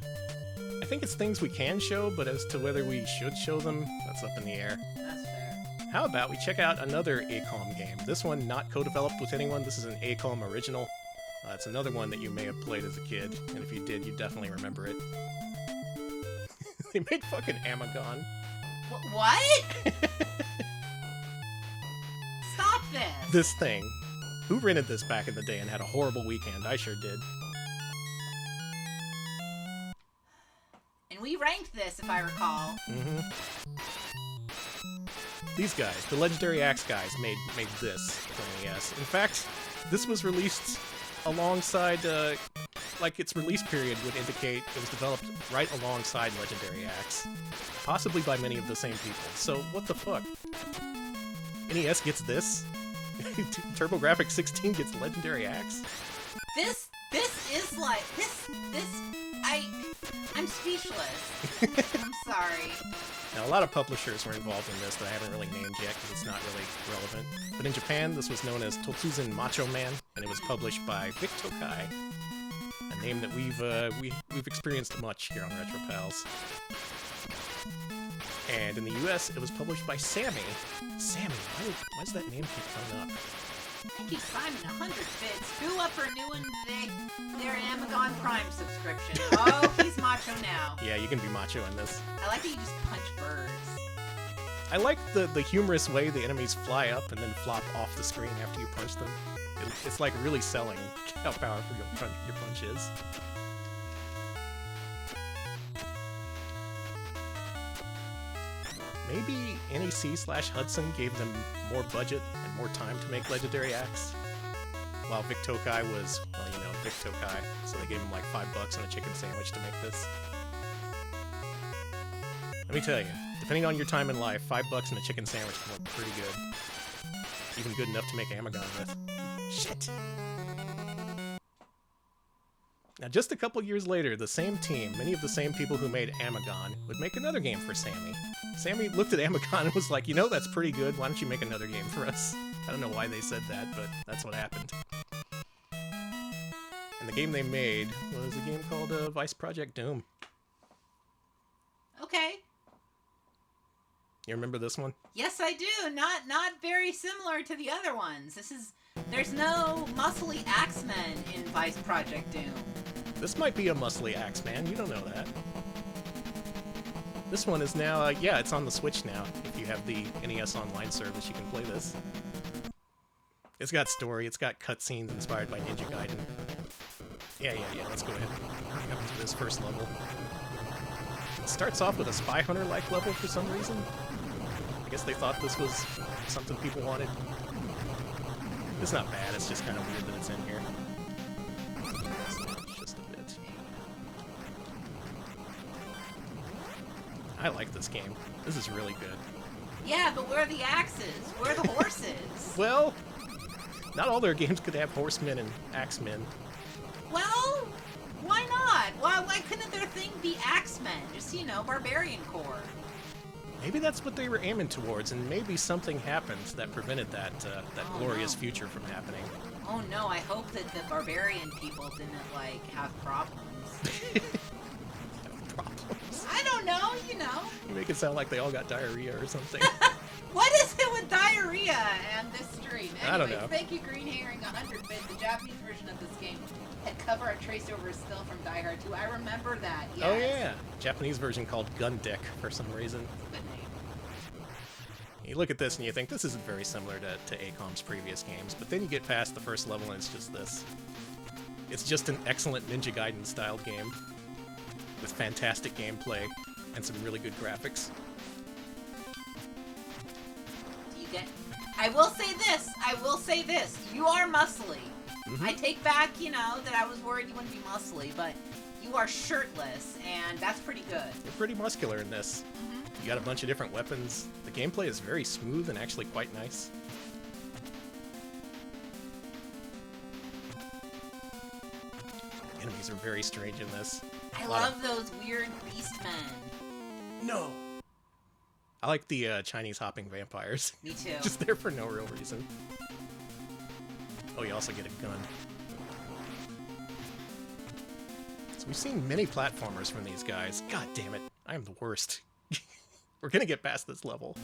think it's things we can show, but as to whether we should show them, that's up in the air. That's fair. How about we check out another AiCOM game? This one not co-developed with anyone. This is an AiCOM original. It's another one that you may have played as a kid, and if you did, you definitely remember it. They made fucking Amagon. What? Stop this! This thing. Who rented this back in the day and had a horrible weekend? I sure did. And we ranked this, if I recall. Mm-hmm. These guys, the Legendary Axe guys, made this for NES. In fact, this was released alongside, like its release period would indicate, it was developed right alongside Legendary Axe. Possibly by many of the same people. So, what the fuck? NES gets this? TurboGrafx 16 gets Legendary Axe? This is like, I'm speechless. I'm sorry. Now, a lot of publishers were involved in this that I haven't really named yet because it's not really relevant. But in Japan, this was known as Totsuzan Macho Man, and it was published by Vic Tokai, a name that we've experienced much here on Retro Pals. And in the US, it was published by Sammy. Sammy, why does that name keep coming up? Thank you, Simon, 100 bits. Who up for renewing their Amazon Prime subscription? Oh, he's macho now. Yeah, you can be macho in this. I like that you just punch birds. I like the humorous way the enemies fly up and then flop off the screen after you punch them. It's like really selling how powerful your punch is. Maybe NEC/Hudson gave them more budget and more time to make Legendary Axe, while Vic Tokai was, well, you know, Vic Tokai, so they gave him like $5 and a chicken sandwich to make this. Let me tell you, depending on your time in life, $5 and a chicken sandwich can work pretty good. Even good enough to make Amagon with. Shit! Now, just a couple years later, the same team, many of the same people who made Amagon, would make another game for Sammy. Sammy looked at Amagon and was like, you know, that's pretty good, why don't you make another game for us? I don't know why they said that, but that's what happened. And the game they made was a game called Vice Project Doom. Okay. You remember this one? Yes, I do. Not very similar to the other ones. There's no muscly Axemen in Vice Project Doom. This might be a muscly Axeman, you don't know that. This one is now, yeah, it's on the Switch now. If you have the NES Online service, you can play this. It's got story, it's got cutscenes inspired by Ninja Gaiden. Yeah, let's go ahead and go to this first level. It starts off with a Spy Hunter-like level for some reason. I guess they thought this was something people wanted. It's not bad, it's just kind of weird that it's in here. Just a bit. I like this game. This is really good. Yeah, but where are the axes? Where are the horses? Well, not all their games could have horsemen and axemen. Well, why not? Why couldn't their thing be axemen? Just, you know, barbarian core. Maybe that's what they were aiming towards, and maybe something happened that prevented that glorious future from happening. Oh no, I hope that the barbarian people didn't, like, have problems. Have problems? I don't know, you know. You make it sound like they all got diarrhea or something. What is it with diarrhea and this stream? Anyways, I don't know. Thank you, Green Herring 100 bit. The Japanese version of this game had cover art traced over a still from Die Hard 2. I remember that, yes. Oh yeah, Japanese version called Gun Deck for some reason. Good name. You look at this and you think this isn't very similar to AiCOM's previous games, but then you get past the first level and it's just this. It's just an excellent Ninja Gaiden style game. with fantastic gameplay and some really good graphics. I will say this. You are muscly. Mm-hmm. I take back, that I was worried you wouldn't be muscly, but you are shirtless, and that's pretty good. You're pretty muscular in this. Mm-hmm. You got a bunch of different weapons. The gameplay is very smooth and actually quite nice. Enemies are very strange in this. I love those weird beastmen. No! I like the Chinese hopping vampires. Me too. Just there for no real reason. Oh, you also get a gun. So we've seen many platformers from these guys. God damn it, I am the worst. We're gonna get past this level.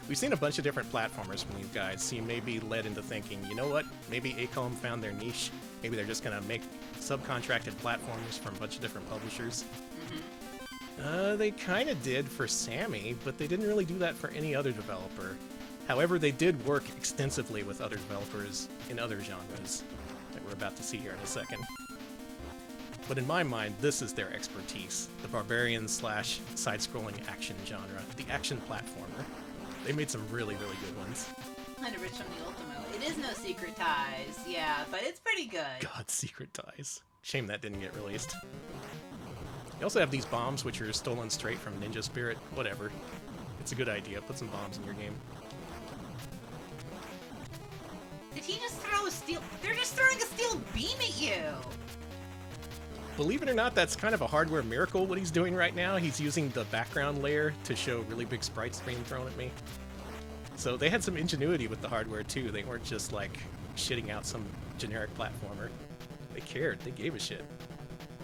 We've seen a bunch of different platformers from these guys, so you may be led into thinking, you know what, maybe AiCOM found their niche. Maybe they're just gonna make subcontracted platformers from a bunch of different publishers. They kind of did for Sammy, but they didn't really do that for any other developer. However, they did work extensively with other developers in other genres that we're about to see here in a second. But in my mind, this is their expertise, the barbarian / side-scrolling action genre, the action platformer. They made some really, really good ones. Kind of rich from the Ultimo. It is no Secret Ties, yeah, but it's pretty good. God, Secret Ties. Shame that didn't get released. You also have these bombs, which are stolen straight from Ninja Spirit. Whatever. It's a good idea. Put some bombs in your game. Did he just throw a steel... They're just throwing a steel beam at you! Believe it or not, that's kind of a hardware miracle what he's doing right now. He's using the background layer to show really big sprites being thrown at me. So they had some ingenuity with the hardware too. They weren't just like shitting out some generic platformer. They cared. They gave a shit.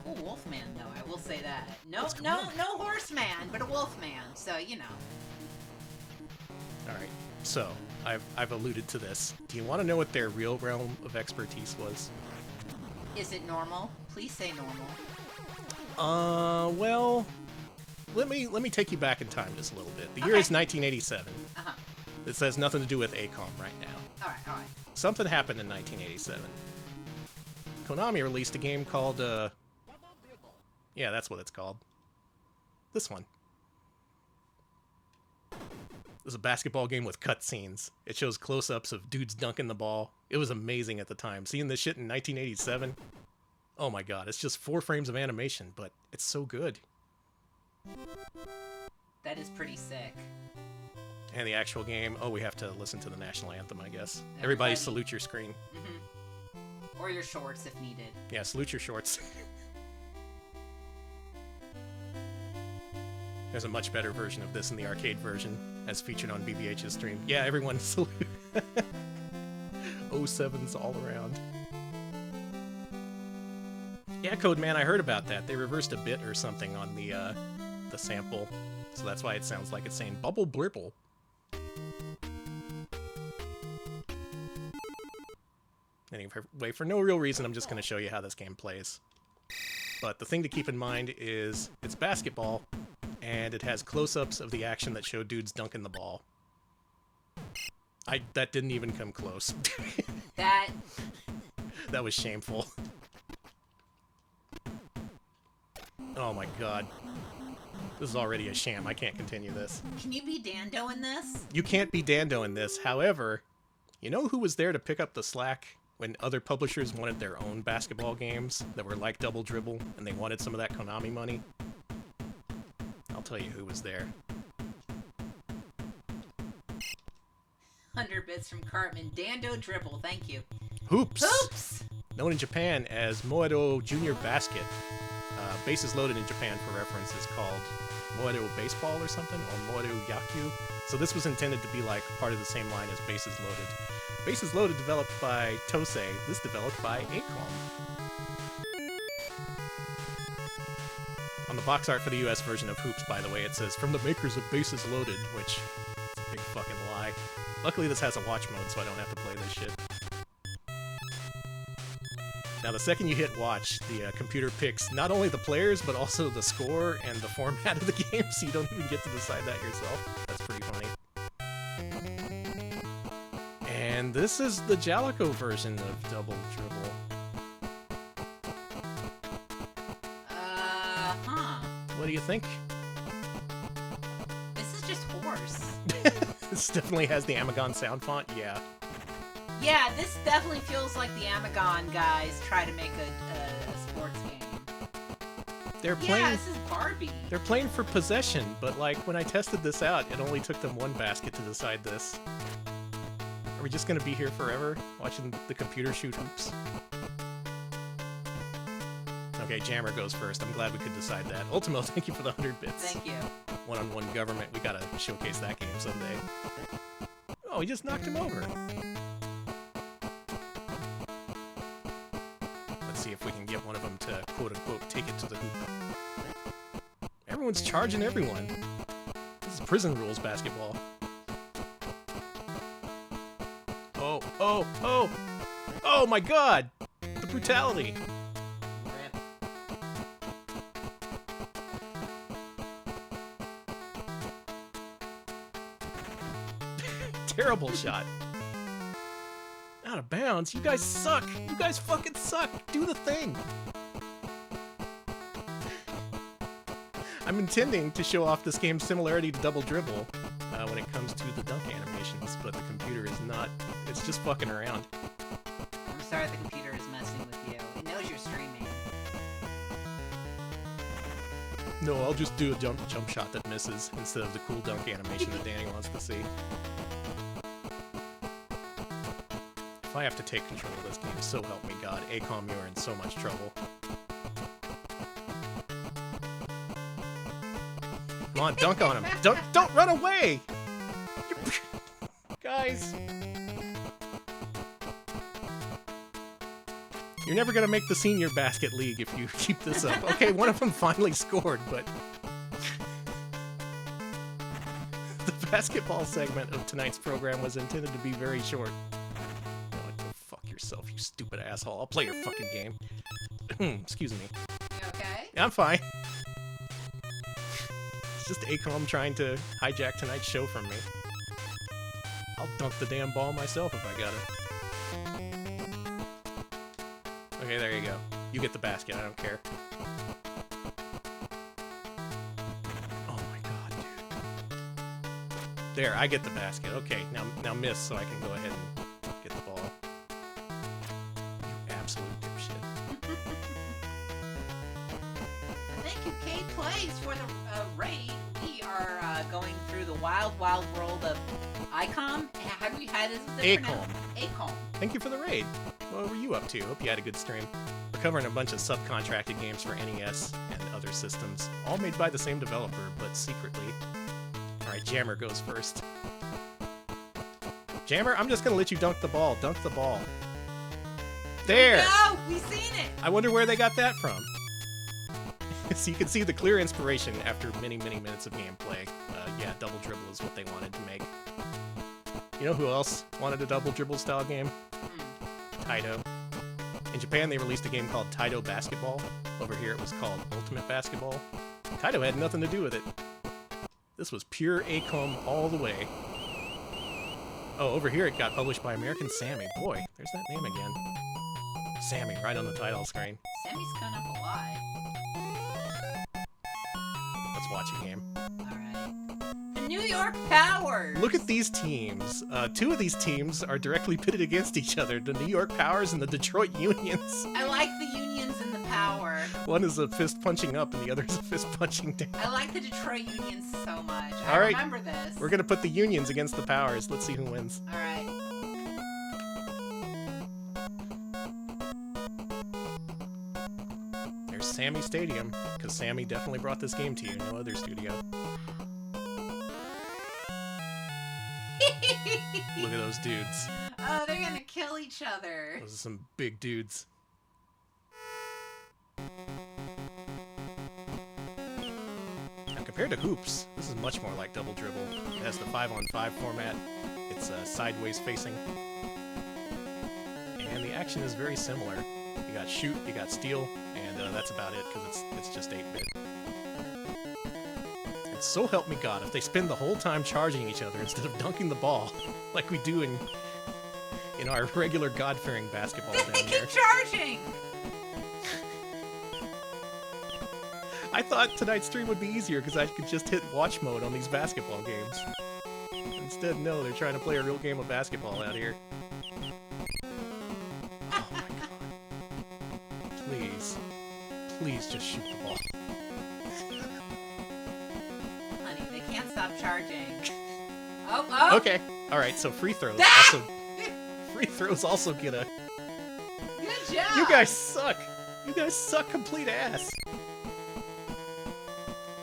Cool Wolfman, though, I will say that. No, Cool. no Horseman, but a Wolfman, so, Alright, so, I've alluded to this. Do you want to know what their real realm of expertise was? Is it normal? Please say normal. Well, let me take you back in time just a little bit. The year is 1987. Uh-huh. This has nothing to do with AiCOM right now. Alright. Something happened in 1987. Konami released a game called, yeah, that's what it's called. This one. It was a basketball game with cutscenes. It shows close-ups of dudes dunking the ball. It was amazing at the time. Seeing this shit in 1987, oh my god, it's just 4 frames of animation, but it's so good. That is pretty sick. And the actual game, oh, we have to listen to the national anthem, I guess. Everybody salute your screen. Mm-hmm. Or your shorts if needed. Yeah, salute your shorts. There's a much better version of this in the arcade version, as featured on BBH's stream. Yeah, everyone salute. 07s all around. Yeah, Code Man, I heard about that. They reversed a bit or something on the sample, so that's why it sounds like it's saying bubble blurple. Anyway, for no real reason, I'm just going to show you how this game plays. But the thing to keep in mind is it's basketball, and it has close-ups of the action that show dudes dunking the ball. That didn't even come close. That was shameful. Oh my god. This is already a sham. I can't continue this. Can you be Dando in this? You can't be Dando in this. However, you know who was there to pick up the slack when other publishers wanted their own basketball games that were like Double Dribble and they wanted some of that Konami money? I'll tell you who was there. 100 bits from Cartman. Dando Dribble, thank you. Hoops! Hoops! Known in Japan as Moedo Junior Basket. Bases Loaded in Japan, for reference, is called Moedo Baseball or something, or Moedo Yaku. So this was intended to be like part of the same line as Bases Loaded. Bases Loaded developed by Tosei, this developed by AiCOM. On the box art for the US version of Hoops, by the way, it says, "From the makers of Bases Loaded," which is a big fucking lie. Luckily this has a watch mode, so I don't have to play this shit. Now, the second you hit watch, the computer picks not only the players, but also the score and the format of the game, so you don't even get to decide that yourself. That's pretty funny. And this is the Jalico version of Double Dribble. Huh. do you think? This is just horse. This definitely has the Amagon sound font. Yeah. Yeah, this definitely feels like the Amagon guys try to make a sports game. They're playing. Yeah, this is Barbie. They're playing for possession, but like when I tested this out, it only took them one basket to decide this. Are we just gonna be here forever, watching the computer shoot hoops? Okay, Jammer goes first. I'm glad we could decide that. Ultimo, thank you for the 100 bits. Thank you. One-on-one government. We gotta showcase that game someday. Oh, he just knocked him over. Let's see if we can get one of them to quote-unquote take it to the hoop. Everyone's charging everyone. This is prison rules basketball. Oh, oh, oh! Oh my god! The brutality! Terrible shot. Out of bounds. You guys suck. You guys fucking suck. Do the thing. I'm intending to show off this game's similarity to Double Dribble when it comes to the dunk animations, but the computer is not. It's just fucking around. I'm sorry the computer is messing with you. It knows you're streaming. No, I'll just do a jump shot that misses instead of the cool dunk animation that Danny wants to see. If I have to take control of this game, so help me God. AiCOM, you are in so much trouble. Come on, dunk on him. Don't run away! Guys. You're never gonna make the senior basket league if you keep this up. Okay, one of them finally scored, but... the basketball segment of tonight's program was intended to be very short. Yourself, you stupid asshole. I'll play your fucking game. Excuse me. You okay? Yeah, I'm fine. It's just AiCOM trying to hijack tonight's show from me. I'll dunk the damn ball myself if I got it. Okay, there you go. You get the basket, I don't care. Oh my god, dude. There, I get the basket. Okay, now miss so I can go ahead and get the ball. Absolute dipshit. Thank you, Kate Plays, for the raid. We are going through the wild, wild world of AiCOM. How do we had this? AiCOM. AiCOM. Thank you for the raid. What were you up to? Hope you had a good stream. We're covering a bunch of subcontracted games for NES and other systems, all made by the same developer, but secretly. Alright, Jammer goes first. Jammer, I'm just gonna let you dunk the ball. Dunk the ball. There! No! We seen it! I wonder where they got that from. So you can see the clear inspiration after many, many minutes of gameplay. Yeah, Double Dribble is what they wanted to make. You know who else wanted a Double Dribble style game? Taito. In Japan, they released a game called Taito Basketball. Over here, it was called Ultimate Basketball. Taito had nothing to do with it. This was pure AiCOM all the way. Oh, over here, it got published by American Sammy. Boy, there's that name again. Sammy, right on the title screen. Sammy's coming up a lot. Let's watch a game. Alright. The New York Powers! Look at these teams. Two of these teams are directly pitted against each other. The New York Powers and the Detroit Unions. I like the Unions and the Power. One is a fist punching up and the other is a fist punching down. I like the Detroit Unions so much. All right. I remember this. We're gonna put the Unions against the Powers. Let's see who wins. Alright. There's Sammy Stadium, because Sammy definitely brought this game to you, no other studio. Look at those dudes. Oh, they're gonna kill each other. Those are some big dudes. Now, compared to Hoops, this is much more like Double Dribble. It has the 5-on-5 format. It's sideways facing. And the action is very similar. You got shoot, you got steal, and that's about it, because it's just 8-bit. And so help me God, if they spend the whole time charging each other instead of dunking the ball, like we do in our regular God-fearing basketball down They here. keep charging! I thought tonight's stream would be easier because I could just hit watch mode on these basketball games. Instead, no, they're trying to play a real game of basketball out here. Oh my god. Please. Please just shoot the ball. Honey, they can't stop charging. Oh! Okay. Alright, so free throws also get a... Good job! You guys suck! You guys suck complete ass!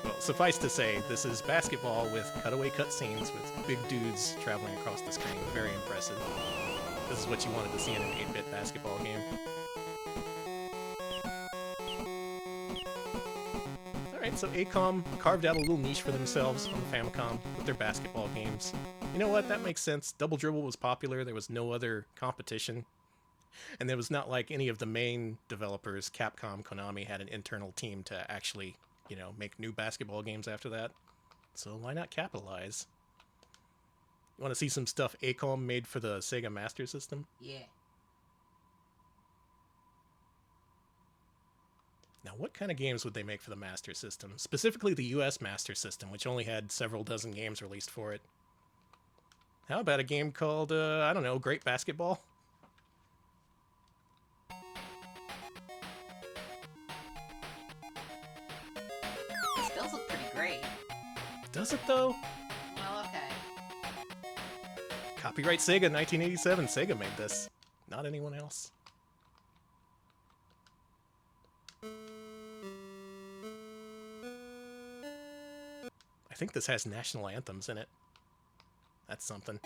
Well, suffice to say, this is basketball with cutaway cutscenes with big dudes traveling across the screen. Very impressive. This is what you wanted to see in an 8-bit basketball game. Alright, so AiCOM carved out a little niche for themselves on the Famicom with their basketball games. You know what? That makes sense. Double Dribble was popular. There was no other competition. And there was not like any of the main developers, Capcom, Konami, had an internal team to actually, you know, make new basketball games after that. So why not capitalize? You want to see some stuff AiCOM made for the Sega Master System? Yeah. Now, what kind of games would they make for the Master System? Specifically the US Master System, which only had several dozen games released for it. How about a game called, I don't know, Great Basketball? This does look pretty great. Does it, though? Well, okay. Copyright Sega, 1987. Sega made this. Not anyone else. I think this has national anthems in it. That's something.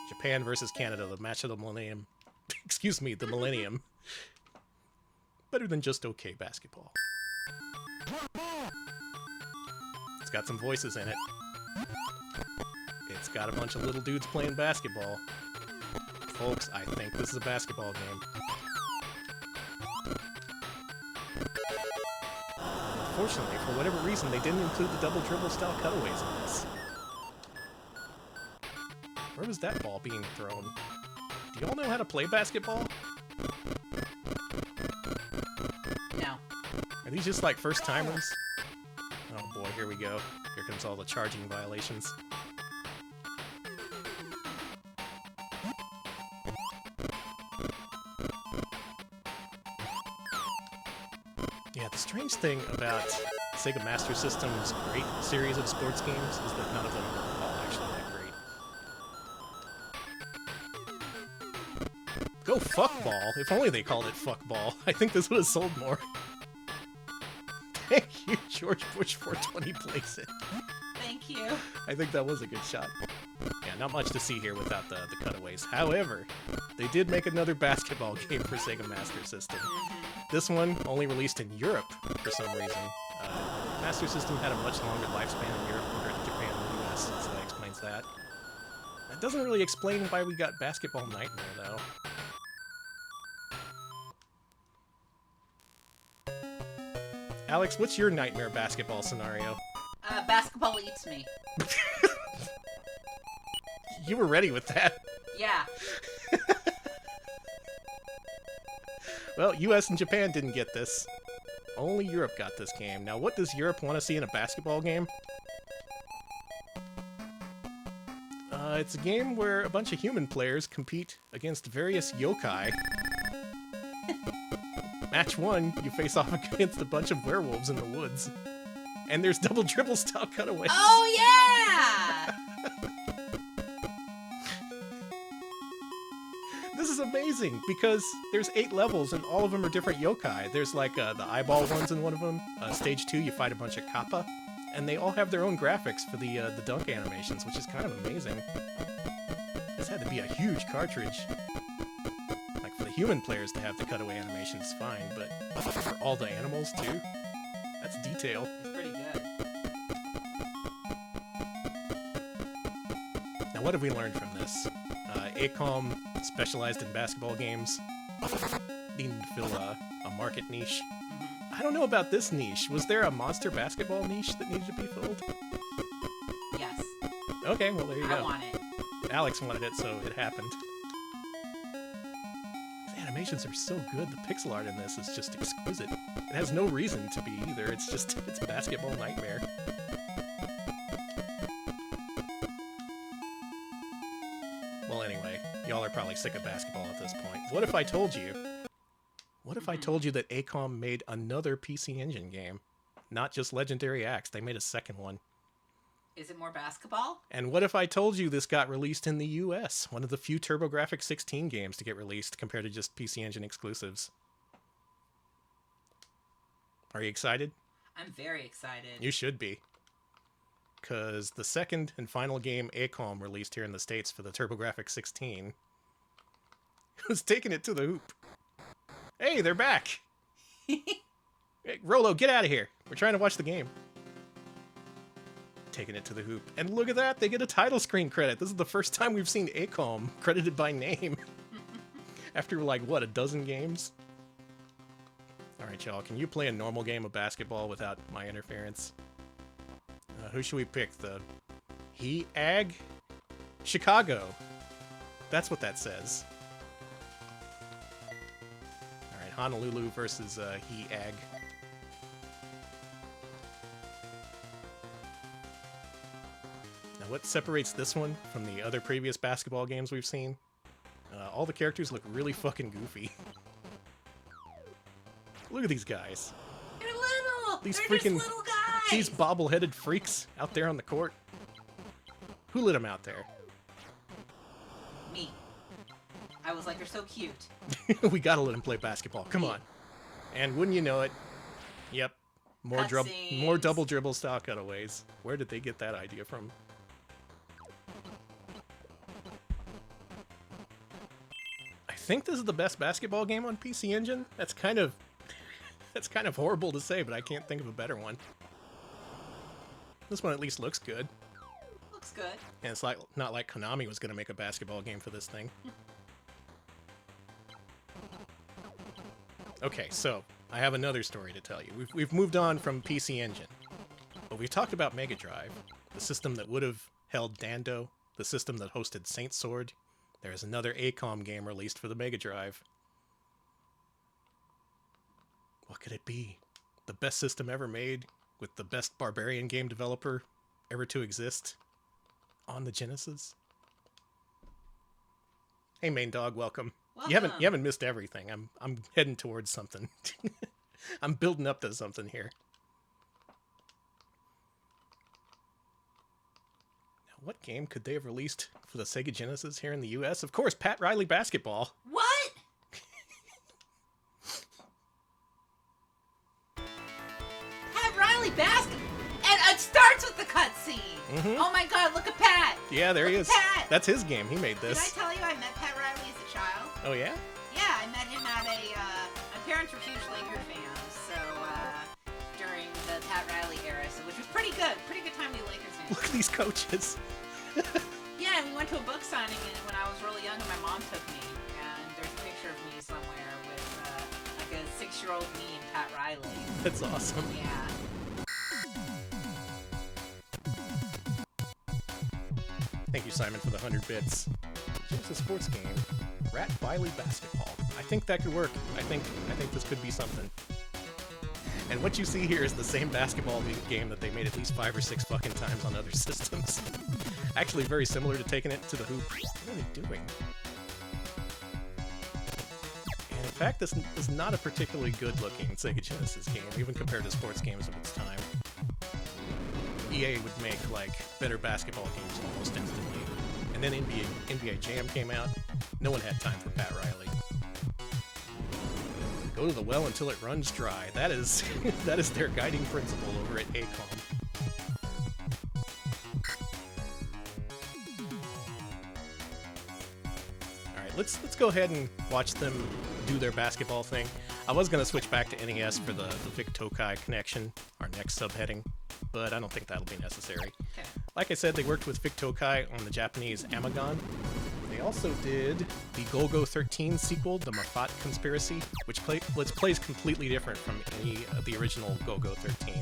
Japan versus Canada, the match of the millennium. Excuse me, the millennium. Better than just okay basketball. It's got some voices in it. It's got a bunch of little dudes playing basketball. Folks, I think this is a basketball game. Unfortunately, for whatever reason, they didn't include the double dribble style cutaways in this. Where was that ball being thrown? Do y'all know how to play basketball? No. Are these just like first timers? Oh boy, here we go. Here comes all the charging violations. Yeah, the strange thing about Sega Master System's great series of sports games is that none of them are all actually that great. Go fuckball! If only they called it fuckball. I think this would have sold more. Thank you, George Bush 420 plays it. Thank you. I think that was a good shot. Yeah, not much to see here without the cutaways. However, they did make another basketball game for Sega Master System. This one only released in Europe for some reason. Master System had a much longer lifespan in Europe compared to Japan and the US, so that explains that. That doesn't really explain why we got Basketball Nightmare, though. Alex, what's your nightmare basketball scenario? Basketball eats me. You were ready with that. Yeah. Well, US and Japan didn't get this. Only Europe got this game. Now, what does Europe want to see in a basketball game? It's a game where a bunch of human players compete against various yokai. Match 1, you face off against a bunch of werewolves in the woods. And there's double dribble style cutaways. Oh, yeah! This is amazing, because there's 8 levels and all of them are different yokai. There's like the eyeball ones in one of them. Stage 2, you fight a bunch of kappa. And they all have their own graphics for the dunk animations, which is kind of amazing. This had to be a huge cartridge. Like, for the human players to have the cutaway animations, fine, but for all the animals, too? That's detail. It's pretty good. Now, what have we learned from this? AiCOM specialized in basketball games, needing to fill a market niche. I don't know about this niche. Was there a monster basketball niche that needed to be filled? Yes. Okay, well there you go. I want it. Alex wanted it, so it happened. The animations are so good. The pixel art in this is just exquisite. It has no reason to be either. It's just, it's a basketball nightmare. Well, anyway, y'all are probably sick of basketball at this point. What if I told you? What if I told you that AiCOM made another PC Engine game? Not just Legendary Axe, they made a second one. Is it more basketball? And what if I told you this got released in the US? One of the few TurboGrafx 16 games to get released compared to just PC Engine exclusives. Are you excited? I'm very excited. You should be. Because the second and final game AiCOM released here in the States for the TurboGrafx 16 was taking it to the hoop. Hey, they're back! Hey, Rolo, get out of here! We're trying to watch the game. Taking it to the hoop. And look at that, they get a title screen credit. This is the first time we've seen AiCOM credited by name. After, like, what, a dozen games? Alright, y'all, can you play a normal game of basketball without my interference? Who should we pick? The He-Ag? Chicago. That's what that says. Alright, Honolulu versus He-Ag. Now, what separates this one from the other previous basketball games we've seen? All the characters look really fucking goofy. Look at these guys. They're little! These They're freaking just little guys! These bobble-headed freaks out there on the court. Who lit them out there? Me. I was like, they're so cute. We gotta let them play basketball. Come on. And wouldn't you know it? Yep. More double dribble style cutaways. Where did they get that idea from? I think this is the best basketball game on PC Engine. That's kind of horrible to say, but I can't think of a better one. This one at least looks good. Looks good. And it's like not like Konami was going to make a basketball game for this thing. Okay, so I have another story to tell you. We've moved on from PC Engine. But we've talked about Mega Drive, the system that would have held Dando, the system that hosted Saint Sword. There is another AiCOM game released for the Mega Drive. What could it be? The best system ever made, with the best Barbarian game developer ever to exist, on the Genesis? Hey, Main Dog, welcome. You haven't missed everything. I'm heading towards something. I'm building up to something here. Now, what game could they have released for the Sega Genesis here in the US? Of course, Pat Riley Basketball. What? Pat Riley Basketball? And it starts with the cutscene. Mm-hmm. Oh my god, look at Pat. Yeah, there he is. Pat. That's his game. He made this. Did I tell you I met Pat Riley as a child? Oh, yeah? Yeah, I met him at a, my parents were huge Laker fans, so, during the Pat Riley era, so, which was pretty good time to be Lakers fans. Look at these coaches. Yeah, and we went to a book signing when I was really young, and my mom took me, and there's a picture of me somewhere with, like a 6-year-old me and Pat Riley. That's awesome. Yeah. Thank you, Simon, for the 100 bits. It's a sports game. Rat Riley Basketball. I think that could work. I think this could be something. And what you see here is the same basketball game that they made at least 5 or 6 fucking times on other systems. Actually, very similar to taking it to the hoop. What are they doing? And in fact, this is not a particularly good-looking Sega Genesis game, even compared to sports games of its time. EA would make, like, better basketball games almost instantly. And then NBA Jam came out. No one had time for Pat Riley. Go to the well until it runs dry. That is that is their guiding principle over at AiCOM. Alright, let's go ahead and watch them do their basketball thing. I was going to switch back to NES for the Vic Tokai connection, our next subheading, but I don't think that'll be necessary. Okay. Like I said, they worked with Vic Tokai on the Japanese Amagon. They also did the Golgo 13 sequel, The Mafat Conspiracy, which plays completely different from any of the original Golgo 13.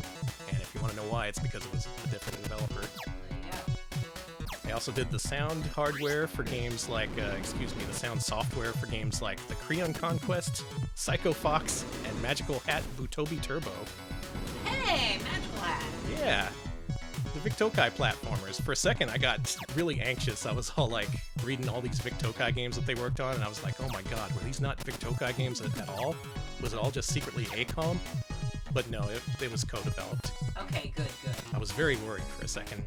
And if you want to know why, it's because it was a different developer. There you go. They also did the sound hardware for games like, the sound software for games like The Creon Conquest, Psycho Fox, and Magical Hat Butobi Turbo. Hey, Magical Hat! Yeah, the Vic Tokai platformers. For a second, I got really anxious. I was all like reading all these Vic Tokai games that they worked on, and I was like, oh my god, were these not Vic Tokai games at all? Was it all just secretly AiCOM? But no, it was co-developed. Okay, good. I was very worried for a second.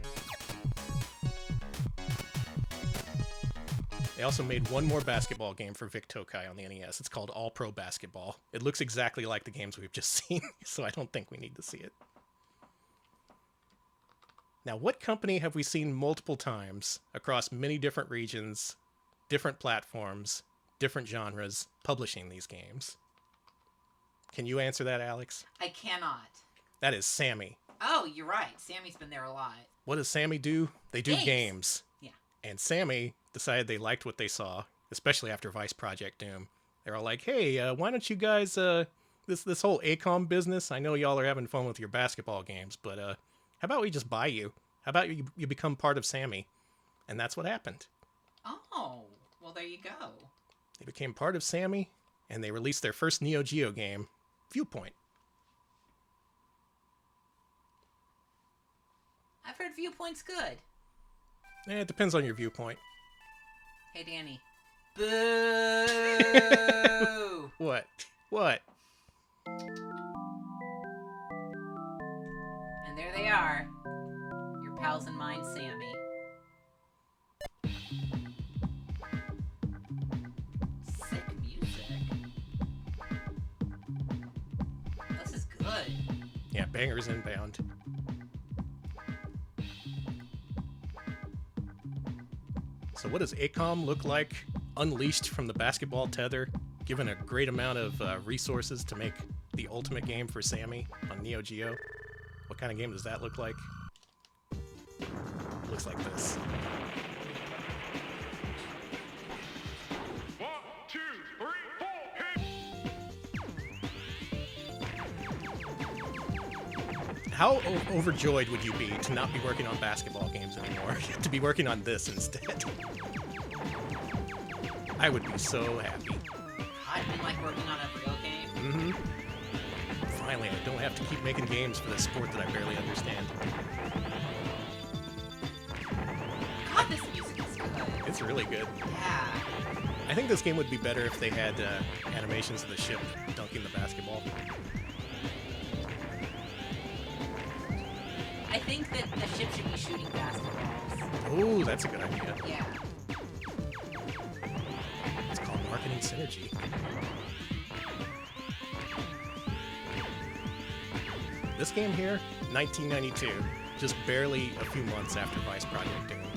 They also made one more basketball game for Vic Tokai on the NES. It's called All Pro Basketball. It looks exactly like the games we've just seen, so I don't think we need to see it. Now, what company have we seen multiple times across many different regions, different platforms, different genres, publishing these games? Can you answer that, Alex? I cannot. That is Sammy. Oh, you're right. Sammy's been there a lot. What does Sammy do? They do games. Yeah. And Sammy decided they liked what they saw, especially after Vice Project Doom. They're all like, hey, why don't you guys, this whole AiCOM business, I know y'all are having fun with your basketball games, but how about we just buy you? How about you become part of Sammy? And that's what happened. Oh, well, there you go. They became part of Sammy, and they released their first Neo Geo game, Viewpoint. I've heard Viewpoint's good. It depends on your viewpoint. Hey, Danny. Boo! What? And there they are. Your pals and mine, Sammy. Sick music. This is good. Yeah, bangers inbound. So what does AiCOM look like unleashed from the basketball tether, given a great amount of resources to make the ultimate game for Sammy on Neo Geo? What kind of game does that look like? It looks like this. 1, 2, 3, 4, hit! How overjoyed would you be to not be working on basketball games anymore, to be working on this instead? I would be so happy. I've been like working on a real game. Mm-hmm. Finally, I don't have to keep making games for this sport that I barely understand. God, this music is good. It's really good. Yeah. I think this game would be better if they had animations of the ship dunking the basketball. I think that the ship should be shooting basketballs. Ooh, that's a good idea. Yeah. It's called marketing synergy. This game here, 1992, just barely a few months after Vice Project Doom.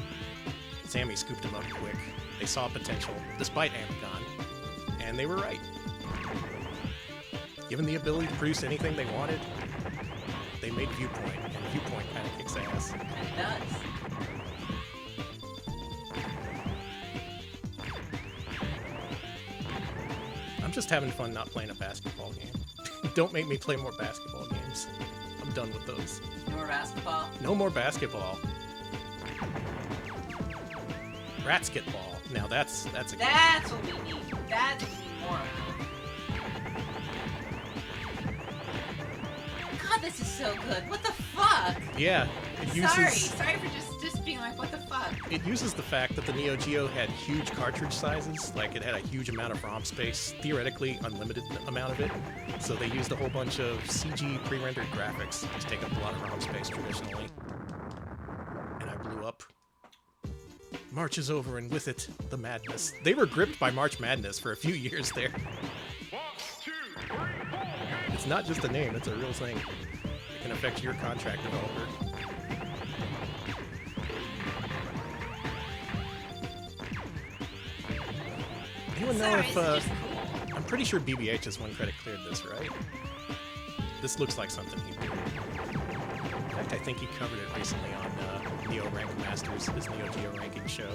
Sammy scooped him up quick. They saw potential, despite Amicon, and they were right. Given the ability to produce anything they wanted, they made Viewpoint, and Viewpoint kind of kicks ass. It does. I'm just having fun not playing a basketball game. Don't make me play more basketball games. I'm done with those. No more basketball? No more basketball. Ratsketball. Now that's a game. That's what we need. That's what we need more of. God, this is so good. What the fuck? Yeah, it uses. Sorry for just being like, what the fuck? It uses the fact that the Neo Geo had huge cartridge sizes, like it had a huge amount of ROM space, theoretically unlimited amount of it. So they used a whole bunch of CG pre-rendered graphics, which take up a lot of ROM space traditionally. And I blew up. March is over, and with it, the madness. They were gripped by March Madness for a few years there. 1, 2, 3, 4, hit! It's not just a name, it's a real thing. It can affect your contract developer. Anyone know if, Sorry, it's just cool. I'm pretty sure BBH has one credit cleared this, right? This looks like something he did. In fact, I think he covered it recently on Neo Rank Masters, his Neo Geo ranking show.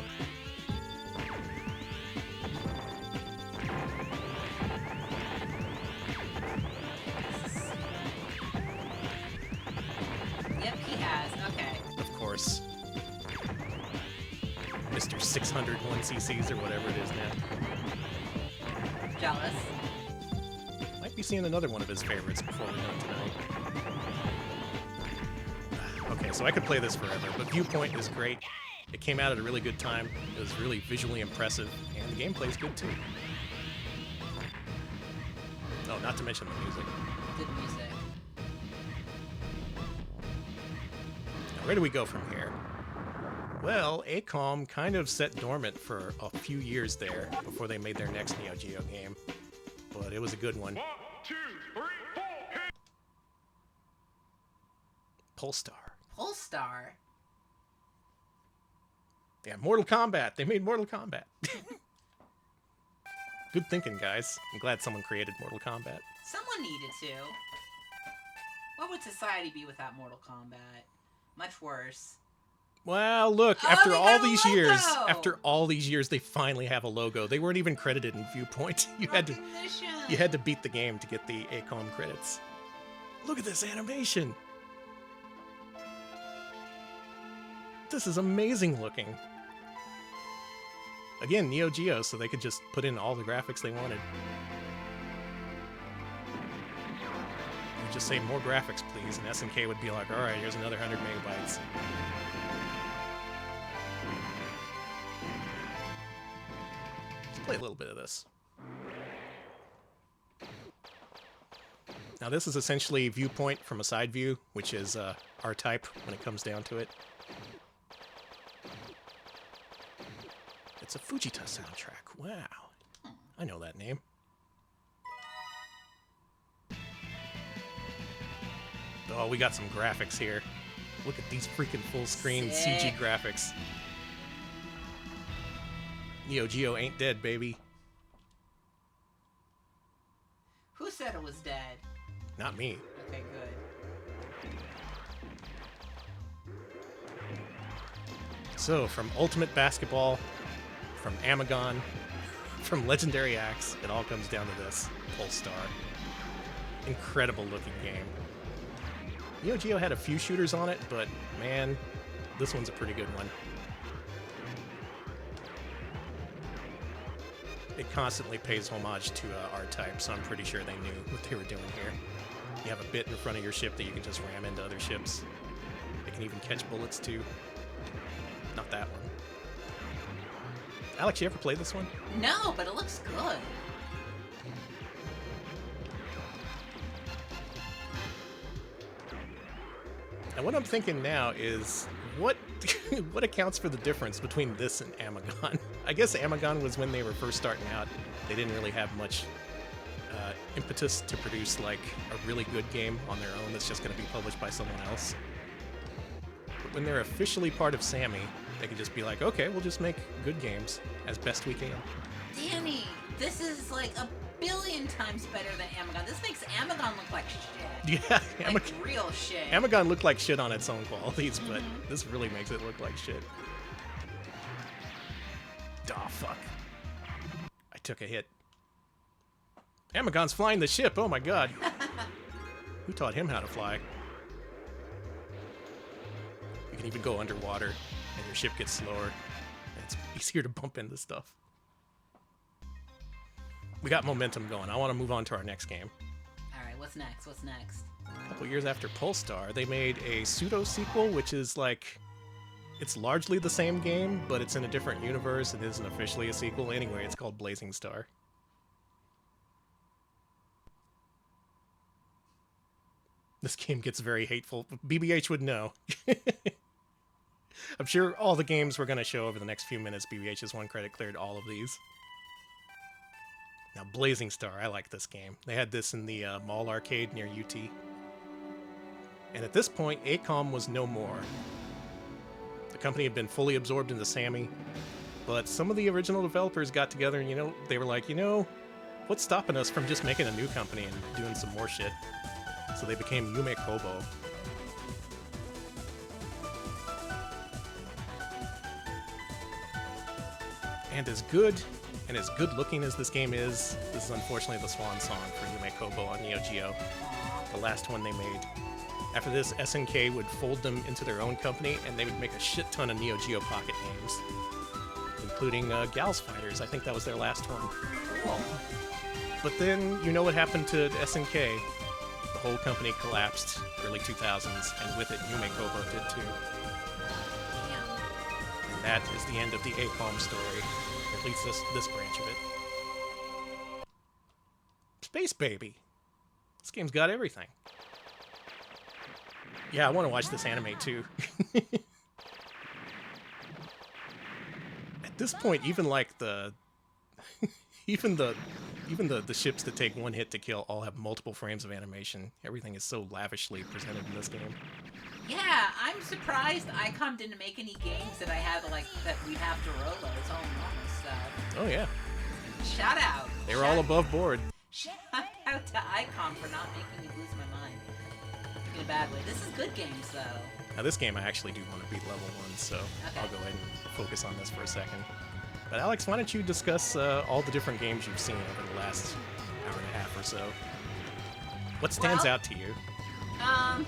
Yep, he has. Okay. Of course. Mr. 601 cc's or whatever it is now. Jealous. Might be seeing another one of his favorites before we're done tonight. Okay, so I could play this forever, but Viewpoint is great. It came out at a really good time. It was really visually impressive, and the gameplay's good too. Oh, not to mention the music. Good music. Now, where do we go from here? Well, AiCOM kind of sat dormant for a few years there before they made their next Neo Geo game. But it was a good one. 1, 2, 3, 4, hit! Polestar. Polestar. Yeah, Mortal Kombat. They made Mortal Kombat. Good thinking, guys. I'm glad someone created Mortal Kombat. Someone needed to. What would society be without Mortal Kombat? Much worse. Well, look, Oh, after they all got a these logo! years, they finally have a logo. They weren't even credited in Viewpoint. You had to beat the game to get the AiCOM credits. Look at this animation. This is amazing looking. Again, Neo Geo, so they could just put in all the graphics they wanted. You just say more graphics, please, and SNK would be like, all right, here's another 100 megabytes. Let's play a little bit of this. Now this is essentially Viewpoint from a side view, which is R-Type when it comes down to it. It's a Fujita soundtrack. Wow. I know that name. Oh, we got some graphics here. Look at these freaking full-screen CG graphics. Neo Geo ain't dead, baby. Who said it was dead? Not me. Okay, good. So, from Ultimate Basketball, from Amagon, from Legendary Axe, it all comes down to this, Polestar. Incredible looking game. Neo Geo had a few shooters on it, but man, this one's a pretty good one. It constantly pays homage to R-Type, so I'm pretty sure they knew what they were doing here. You have a bit in front of your ship that you can just ram into other ships. It can even catch bullets too. Not that one. Alex, you ever play this one? No, but it looks good. And what I'm thinking now is, what what accounts for the difference between this and Amagon? I guess Amagon was when they were first starting out. They didn't really have much impetus to produce like a really good game on their own that's just going to be published by someone else. But when they're officially part of Sammy, they can just be like, okay, we'll just make good games as best we can. Danny, this is like a billion times better than Amagon. This makes Amagon look like shit. Yeah, Like real shit. Amagon looked like shit on its own qualities, but this really makes it look like shit. Oh, fuck. I took a hit. Amagon's flying the ship, oh my god. Who taught him how to fly? You can even go underwater, and your ship gets slower, and it's easier to bump into stuff. We got momentum going. I want to move on to our next game. Alright, what's next? What's next? A couple years after Polestar, they made a pseudo-sequel, which is like... It's largely the same game, but it's in a different universe. It isn't officially a sequel. Anyway, it's called Blazing Star. This game gets very hateful. BBH would know. I'm sure all the games we're going to show over the next few minutes, BBH's one credit cleared all of these. Now, Blazing Star, I like this game. They had this in the mall arcade near UT. And at this point, AiCOM was no more. The company had been fully absorbed into Sammy, but some of the original developers got together and, they were like, what's stopping us from just making a new company and doing some more shit? So they became Yume Kobo. And as good and as good looking as this game is, this is unfortunately the swan song for Yume Kobo on Neo Geo, the last one they made. After this, SNK would fold them into their own company, and they would make a shit ton of Neo Geo Pocket games. including Gals Fighters. I think that was their last one. Cool. But then, you know what happened to SNK? The whole company collapsed early 2000s, and with it, Yume Kobo did too. Damn. And that is the end of the AiCOM story, or at least this branch of it. Space Baby. This game's got everything. Yeah, I want to watch this anime too. At this point, even like the even the ships that take one hit to kill all have multiple frames of animation. Everything is so lavishly presented in this game. Yeah, I'm surprised AiCOM didn't make any games that I had like that we'd have to roll. It's all normal stuff. Oh yeah, Shout out. they were all above board. Shout out to AiCOM for not making me lose my mind. In a bad way. This is good games though. Now this game I actually do want to beat level 1, so I'll go ahead and focus on this for a second. But Alex, why don't you discuss all the different games you've seen over the last hour and a half or so? What stands out to you? I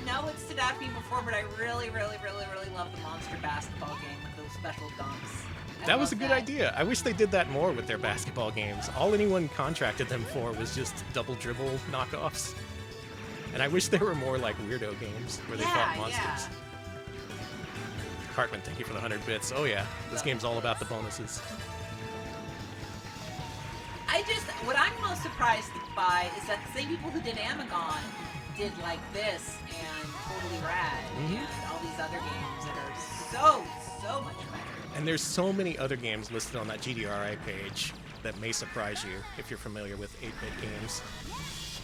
know it stood out to me before, but I really love the monster basketball game with those special dunks. That was a good idea. I wish they did that more with their basketball games. All anyone contracted them for was just double dribble knockoffs. And I wish there were more like weirdo games where they fought monsters. Yeah. Cartman, thank you for the 100 bits. Oh yeah, this game's all about the bonuses. What I'm most surprised by is that the same people who did Amagon did like this and Totally Rad and all these other games that are so much better. And there's so many other games listed on that GDRI page that may surprise you if you're familiar with 8-bit games.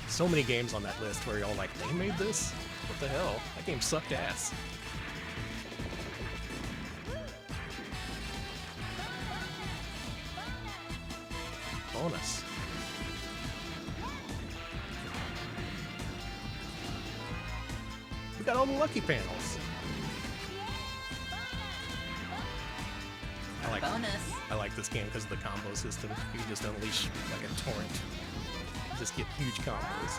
So many games on that list where you're all like, they made this? What the hell? That game sucked ass. Bonus. We got all the lucky panels. I like this game because of the combo system. You can just unleash like a torrent. You just get huge combos.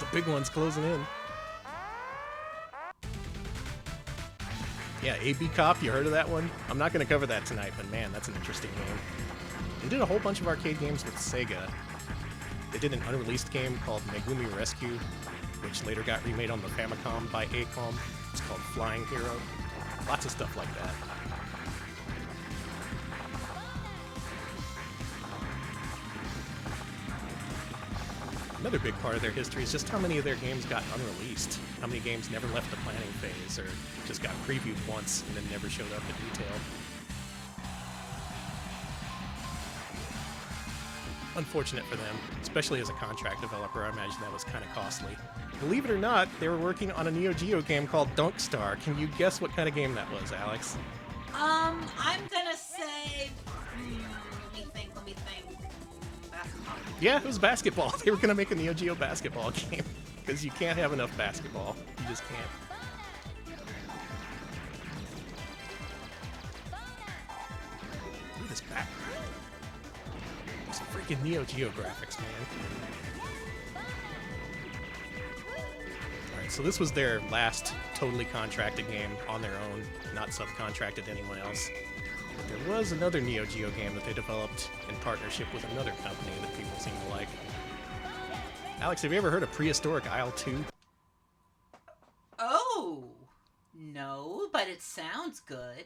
The big one's closing in. Yeah, AB Cop, you heard of that one? I'm not going to cover that tonight, but man, that's an interesting game. They did a whole bunch of arcade games with Sega. They did an unreleased game called Megumi Rescue, which later got remade on the Famicom by AiCOM. It's called Flying Hero. Lots of stuff like that. Another big part of their history is just how many of their games got unreleased. How many games never left the planning phase or just got previewed once and then never showed up in detail. Unfortunate for them, especially as a contract developer. I imagine that was kind of costly. Believe it or not, they were working on a Neo Geo game called Dunk Star. Can you guess what kind of game that was, Alex? I'm gonna say... Let me think. Basketball. Yeah, it was basketball. They were going to make a Neo Geo basketball game. Because you can't have enough basketball. You just can't. Look at this background. Those freaking Neo Geo graphics, man. Alright, so this was their last totally contracted game on their own, not subcontracted to anyone else. But there was another Neo Geo game that they developed in partnership with another company that people seem to like. Alex, have you ever heard of Prehistoric Isle 2? Oh! No, but it sounds good.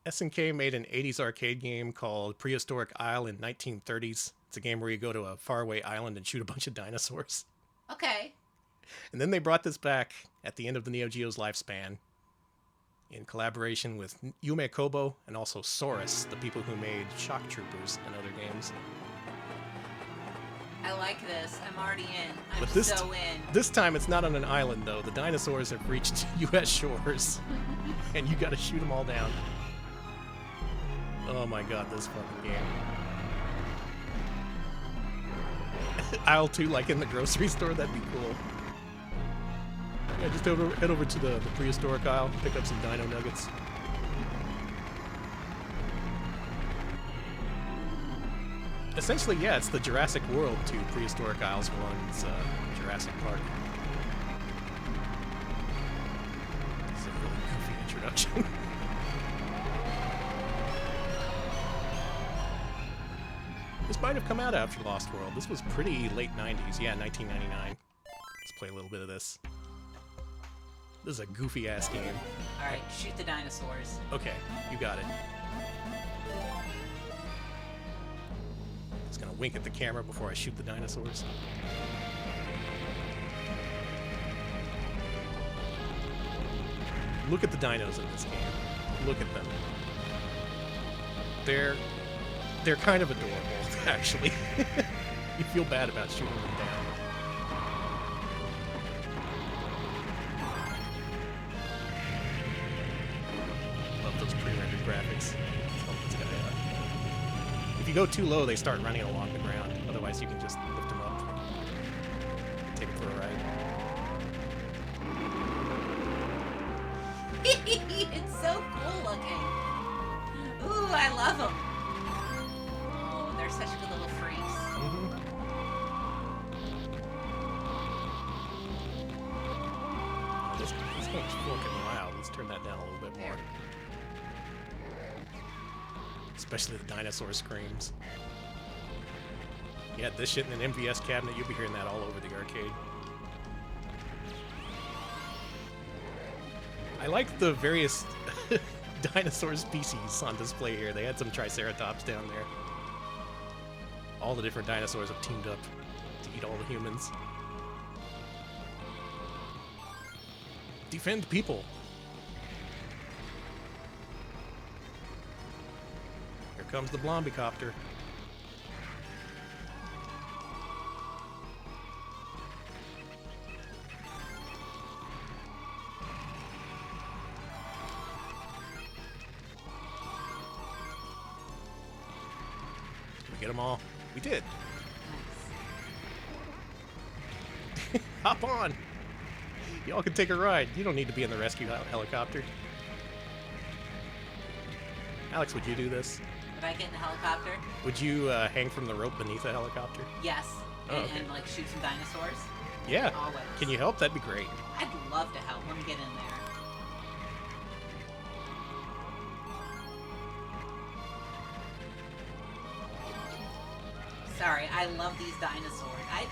SNK made an 80s arcade game called Prehistoric Isle in 1930s. It's a game where you go to a faraway island and shoot a bunch of dinosaurs. Okay. And then they brought this back at the end of the Neo Geo's lifespan in collaboration with Yume Kobo and also Saurus, the people who made Shock Troopers and other games. I like this. I'm already in. I'm But this so in. This time it's not on an island, though. The dinosaurs have reached U.S. shores, and you gotta shoot them all down. Oh my god, this fucking game. Aisle 2, like in the grocery store, that'd be cool. Yeah, just head over to the prehistoric aisle, pick up some dino nuggets. Essentially, yeah, it's the Jurassic World to Prehistoric Isles 1. It's Jurassic Park. It's a really goofy introduction. This might have come out after Lost World. This was pretty late 90s. Yeah, 1999. Let's play a little bit of this. This is a goofy-ass game. Alright, shoot the dinosaurs. Okay, you got it. Just gonna wink at the camera before I shoot the dinosaurs. Look at the dinos in this game. Look at them. They're kind of adorable, actually. You feel bad about shooting them down. Love those pre-rendered graphics. If you go too low, they start running along the ground. Otherwise, you can just lift them up. Take them for a ride. It's so cool looking. Ooh, I love them. Oh, they're such good little freaks. This game's fucking wild. Let's turn that down a little bit more. Especially the dinosaur screams. You had this shit in an MVS cabinet, you'll be hearing that all over the arcade. I like the various dinosaur species on display here. They had some Triceratops down there. All the different dinosaurs have teamed up to eat all the humans. Defend people. Here comes the Blombicopter. Did we get them all? We did. Hop on. Y'all can take a ride. You don't need to be in the rescue helicopter. Alex, would you do this? Would I get in the helicopter? Would you hang from the rope beneath a helicopter? Yes. Oh, okay. And like shoot some dinosaurs? Yeah. Always. Can you help? That'd be great. I'd love to help. Let me get in there. Sorry, I love these dinosaurs. I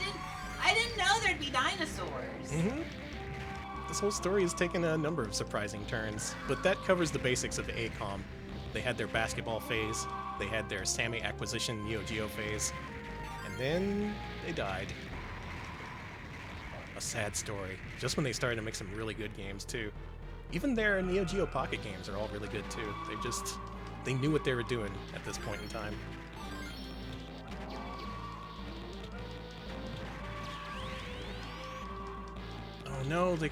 didn't know there'd be dinosaurs. Mm-hmm. This whole story has taken a number of surprising turns, but that covers the basics of AiCOM. They had their basketball phase, they had their Sammy acquisition Neo Geo phase, and then they died. A sad story. Just when they started to make some really good games too. Even their Neo Geo Pocket games are all really good too. They knew what they were doing at this point in time. Oh no, the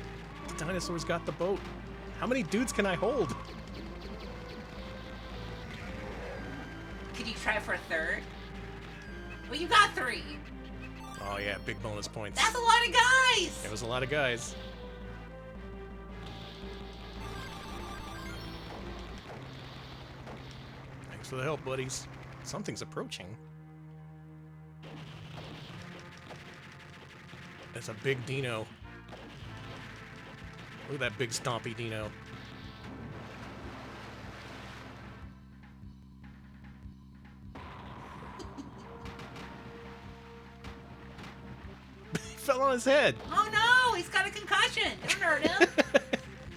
dinosaurs got the boat. How many dudes can I hold? Could you try for a third? Well, you got 3. Oh yeah, big bonus points. That's a lot of guys! There was a lot of guys. Thanks for the help, buddies. Something's approaching. That's a big dino. Look at that big stompy dino. He fell on his head. Oh no, he's got a concussion. Don't hurt him.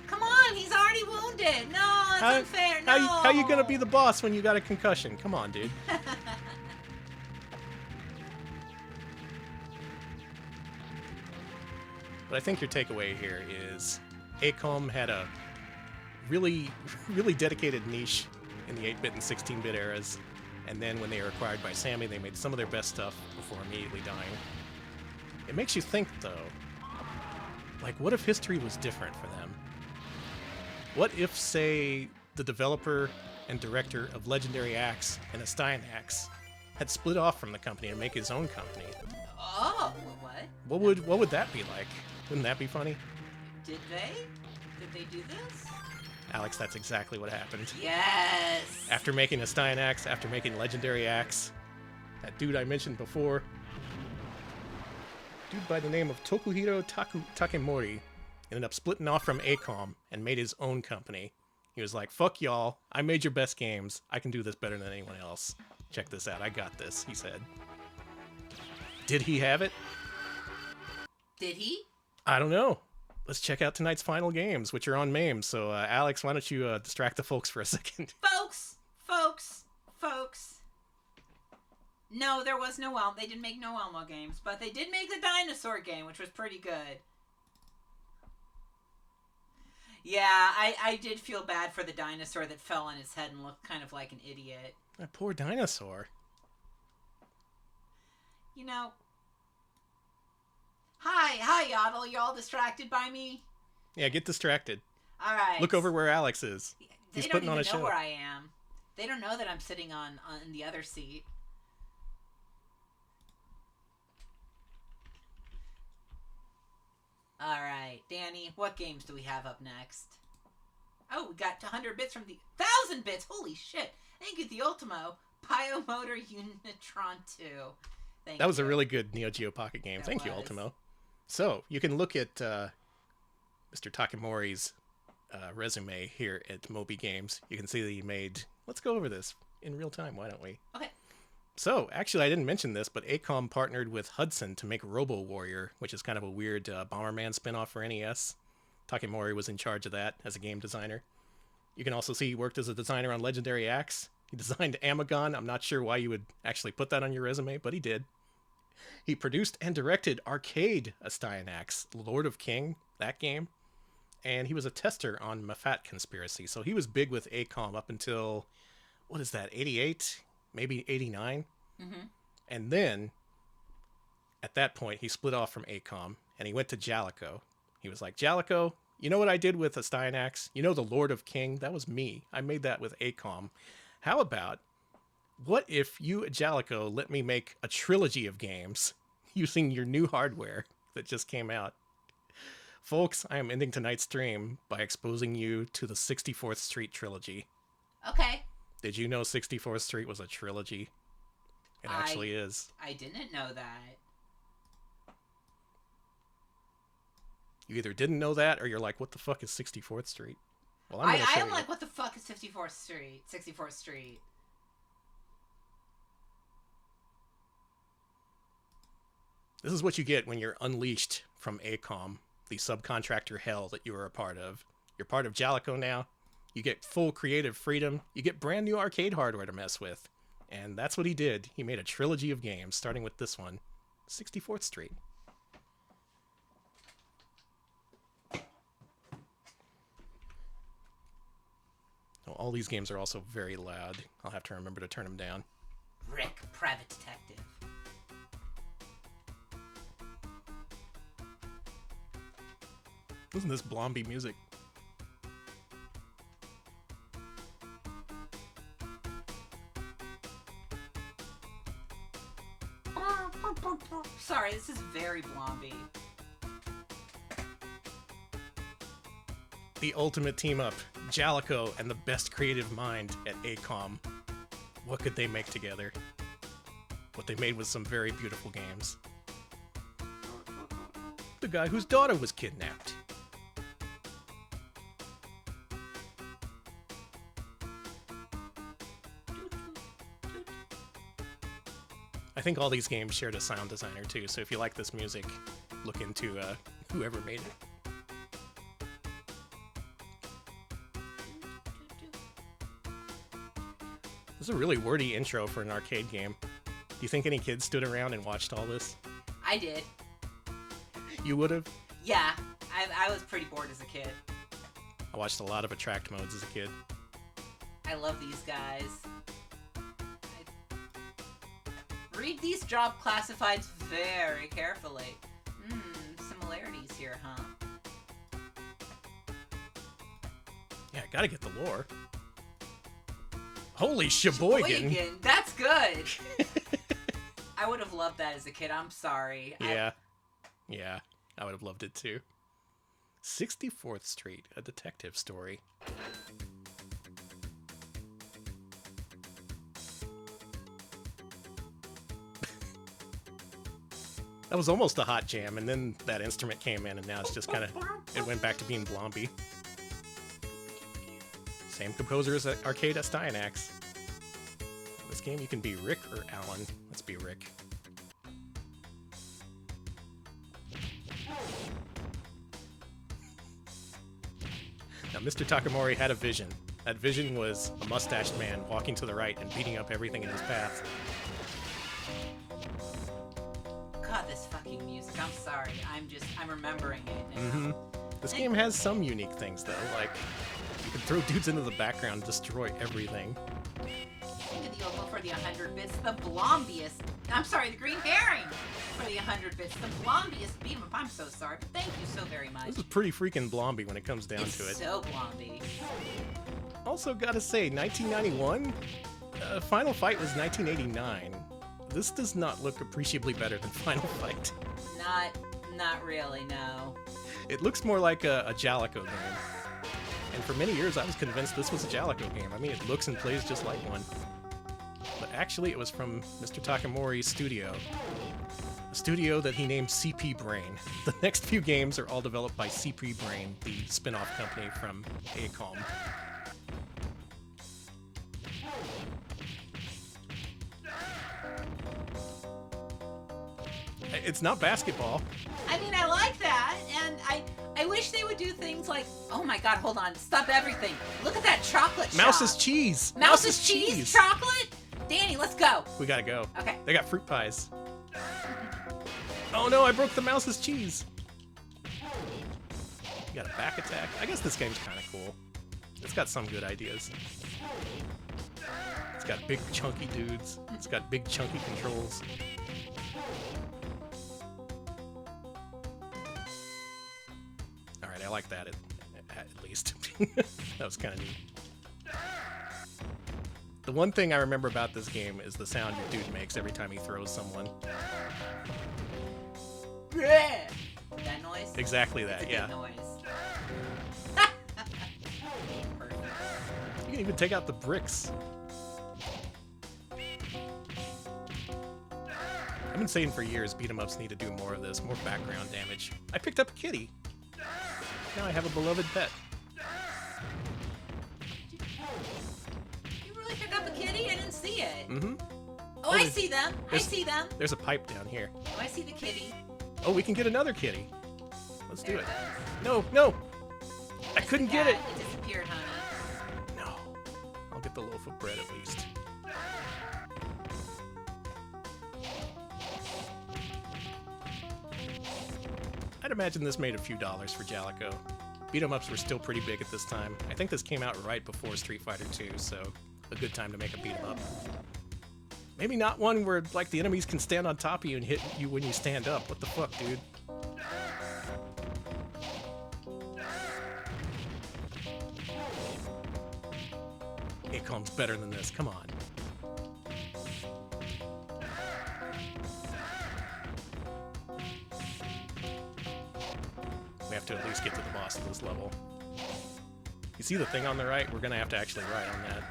Come on, he's already wounded. No, that's unfair. No. How you gonna be the boss when you got a concussion? Come on, dude. But I think your takeaway here is AiCOM had a really, really dedicated niche in the 8-bit and 16-bit eras, and then when they were acquired by Sammy, they made some of their best stuff before immediately dying. It makes you think, though, like, what if history was different for them? What if, say, the developer and director of Legendary Axe and Astain Axe had split off from the company and make his own company? Oh, what? What would that be like? Wouldn't that be funny? Did they? Did they do this? Alex, that's exactly what happened. Yes! After making Astain Axe, after making Legendary Axe, that dude I mentioned before, dude by the name of Tokuhiro Takemori, ended up splitting off from AiCOM and made his own company. He was like, fuck y'all, I made your best games, I can do this better than anyone else. Check this out. I got this, he said. Did he have it? Did he? I don't know. Let's check out tonight's final games, which are on MAME. So, Alex, why don't you distract the folks for a second? Folks. No, there was no Elmo. They didn't make no Elmo games, but they did make the dinosaur game, which was pretty good. Yeah, I did feel bad for the dinosaur that fell on his head and looked kind of like an idiot. That poor dinosaur. You know. Hi, Yaddle. You all distracted by me? Yeah, get distracted. All right. Look over where Alex is. They He's don't putting on a even know show. where I am. They don't know that I'm sitting on the other seat. All right, Danny, what games do we have up next? Oh, we got 100 bits from the 1,000 bits. Holy shit! Thank you, the Ultimo Pyomotor Unitron 2. Thank That was you. a really good Neo Geo Pocket game. That Thank you, was. Ultimo. So, you can look at Mr. Takamori's resume here at Moby Games. You can see that he made... Let's go over this in real time, why don't we? Okay. So, actually, I didn't mention this, but AiCOM partnered with Hudson to make Robo Warrior, which is kind of a weird Bomberman spinoff for NES. Takamori was in charge of that as a game designer. You can also see he worked as a designer on Legendary Axe. He designed Amagon. I'm not sure why you would actually put that on your resume, but he did. He produced and directed Arcade Astyanax, Lord of King, that game. And he was a tester on Mafat Conspiracy. So he was big with AiCOM up until, what is that, 88? Maybe 89? Mm-hmm. And then, at that point, he split off from AiCOM, and he went to Jalico. He was like, Jalico, you know what I did with Astyanax? You know the Lord of King? That was me. I made that with AiCOM. How about, what if you at Jalico let me make a trilogy of games using your new hardware that just came out? Folks, I am ending tonight's stream by exposing you to the 64th Street trilogy. Okay. Did you know 64th Street was a trilogy? It actually is. I didn't know that. You either didn't know that, or you're like, what the fuck is 64th Street? Well, I'm I gonna show am you. like, what the fuck is 64th Street? 64th Street. This is what you get when you're unleashed from AiCOM, the subcontractor hell that you were a part of. You're part of Jalico now. You get full creative freedom. You get brand new arcade hardware to mess with. And that's what he did. He made a trilogy of games, starting with this one, 64th Street. Oh, all these games are also very loud. I'll have to remember to turn them down. Rick, Private Detective. Isn't this Blomby music? Sorry, this is very Blomby. The ultimate team up, Jalico and the best creative mind at AiCOM. What could they make together? What they made was some very beautiful games. The guy whose daughter was kidnapped. I think all these games shared a sound designer too, so if you like this music, look into whoever made it. This is a really wordy intro for an arcade game. Do you think any kids stood around and watched all this? I did. You would have? Yeah, I was pretty bored as a kid. I watched a lot of Attract modes as a kid. I love these guys. Read these job classifieds very carefully. Similarities here, huh? Yeah, I gotta get the lore. Holy Sheboygan! That's good! I would have loved that as a kid, I'm sorry. Yeah. Yeah, I would have loved it too. 64th Street, a detective story. That was almost a hot jam, and then that instrument came in, and now it's just kind of... It went back to being Blomby. Same composer as Arcade Astyanax. This game you can be Rick or Alan. Let's be Rick. Now, Mr. Takamori had a vision. That vision was a mustached man walking to the right and beating up everything in his path. God, this fucking music. I'm sorry. I'm remembering it now. This game has some unique things, though. Like, you can throw dudes into the background and destroy everything. Think of the oval for the 100 bits, the blombiest. I'm sorry, the green herring for the 100 bits, the blombiest beat 'em up. I'm so sorry, but thank you so very much. This is pretty freaking blomby when it comes down It's to it. so blomby. Also, gotta say, 1991? Final Fight was 1989. This does not look appreciably better than Final Fight. Not really, no. It looks more like a Jalico game. And for many years, I was convinced this was a Jalico game. I mean, it looks and plays just like one. But actually, it was from Mr. Takamori's studio. A studio that he named CP Brain. The next few games are all developed by CP Brain, the spin-off company from AiCOM. It's not basketball. I mean, I like that, and I wish they would do things like, oh my god, hold on, stop everything. Look at that chocolate shop. Mouse's cheese. Mouse's cheese? Chocolate? Danny, let's go. We gotta go. Okay. They got fruit pies. Oh no, I broke the mouse's cheese. You got a back attack. I guess this game's kind of cool. It's got some good ideas. It's got big chunky dudes. It's got big chunky controls. Alright, I like that at least. That was kind of neat. The one thing I remember about this game is the sound your dude makes every time he throws someone. That noise? Exactly that, It's a yeah. good noise. Perfect. You can even take out the bricks. I've been saying for years beat 'em ups need to do more of this, more background damage. I picked up a kitty. Now I have a beloved pet. You really pick up a kitty? I didn't see it. Mm-hmm. Oh, I see them. I see them. There's a pipe down here. Oh, I see the kitty. Oh, we can get another kitty. Let's do There it. it No, no! I couldn't get it! It disappeared, honey. No. I'll get the loaf of bread at least. I'd imagine this made a few dollars for Jalico. Beat 'em ups were still pretty big at this time. I think this came out right before Street Fighter 2, so a good time to make a beat 'em up. Maybe not one where, like, the enemies can stand on top of you and hit you when you stand up. What the fuck, dude? AiCOM's better than this, come on. We have to at least get to the boss of this level. You see the thing on the right? We're gonna have to actually ride on that.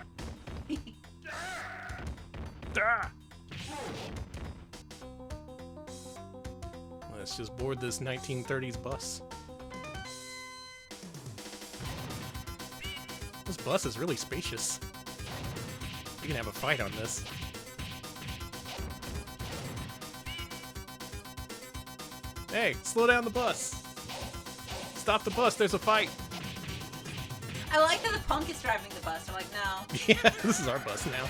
Ah! Let's just board this 1930s bus. This bus is really spacious. We can have a fight on this. Hey, slow down the bus! Stop the bus, there's a fight! I like that the punk is driving the bus. They're like, no. Yeah, this is our bus now.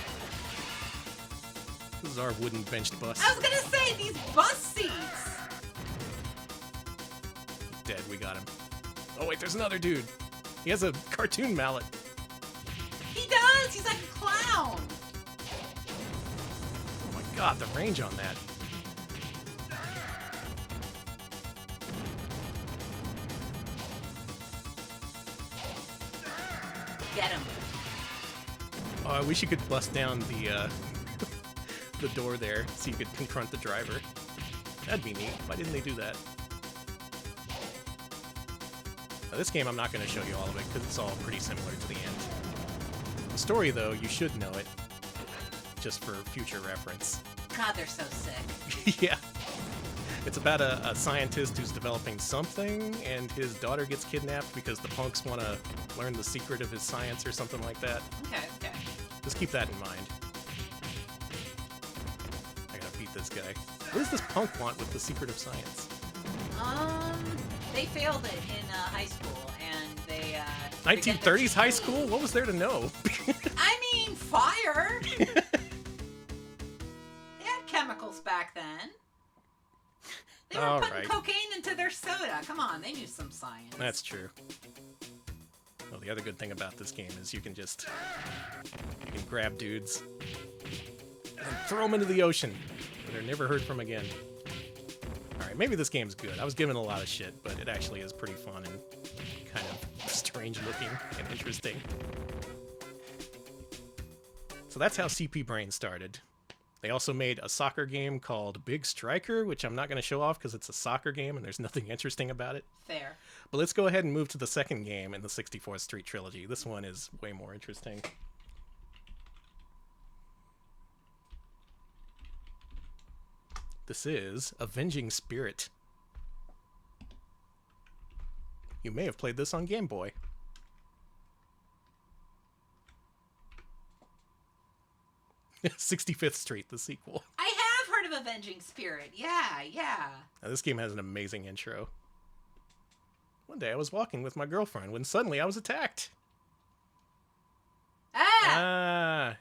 This is our wooden benched bus. I was gonna say, these bus seats! Dead, we got him. Oh wait, there's another dude. He has a cartoon mallet. He does! He's like a clown! Oh my god, the range on that. Get him. Oh, I wish you could bust down the the door there so you could confront the driver. That'd be neat. Why didn't they do that? Now, this game I'm not going to show you all of it because it's all pretty similar to the end. The story, though, you should know it, just for future reference. God, they're so sick. Yeah. It's about a scientist who's developing something, and his daughter gets kidnapped because the punks want to learn the secret of his science or something like that. Okay, okay. Just keep that in mind. this guy? What does this punk want with the secret of science? They failed it in high school, and they 1930s high school? What was there to know? I mean, fire. They had chemicals back then. They were putting cocaine into their soda. Come on, they knew some science. That's true. Well, the other good thing about this game is you can grab dudes and throw them into the ocean. They're never heard from again. Alright, maybe this game's good. I was given a lot of shit, but it actually is pretty fun and kind of strange looking and interesting. So that's how CP Brain started. They also made a soccer game called Big Striker, which I'm not going to show off because it's a soccer game and there's nothing interesting about it. Fair. But let's go ahead and move to the second game in the 64th Street trilogy. This one is way more interesting. This is Avenging Spirit. You may have played this on Game Boy. 65th Street, the sequel. I have heard of Avenging Spirit. Yeah. Now, this game has an amazing intro. One day I was walking with my girlfriend when suddenly I was attacked. What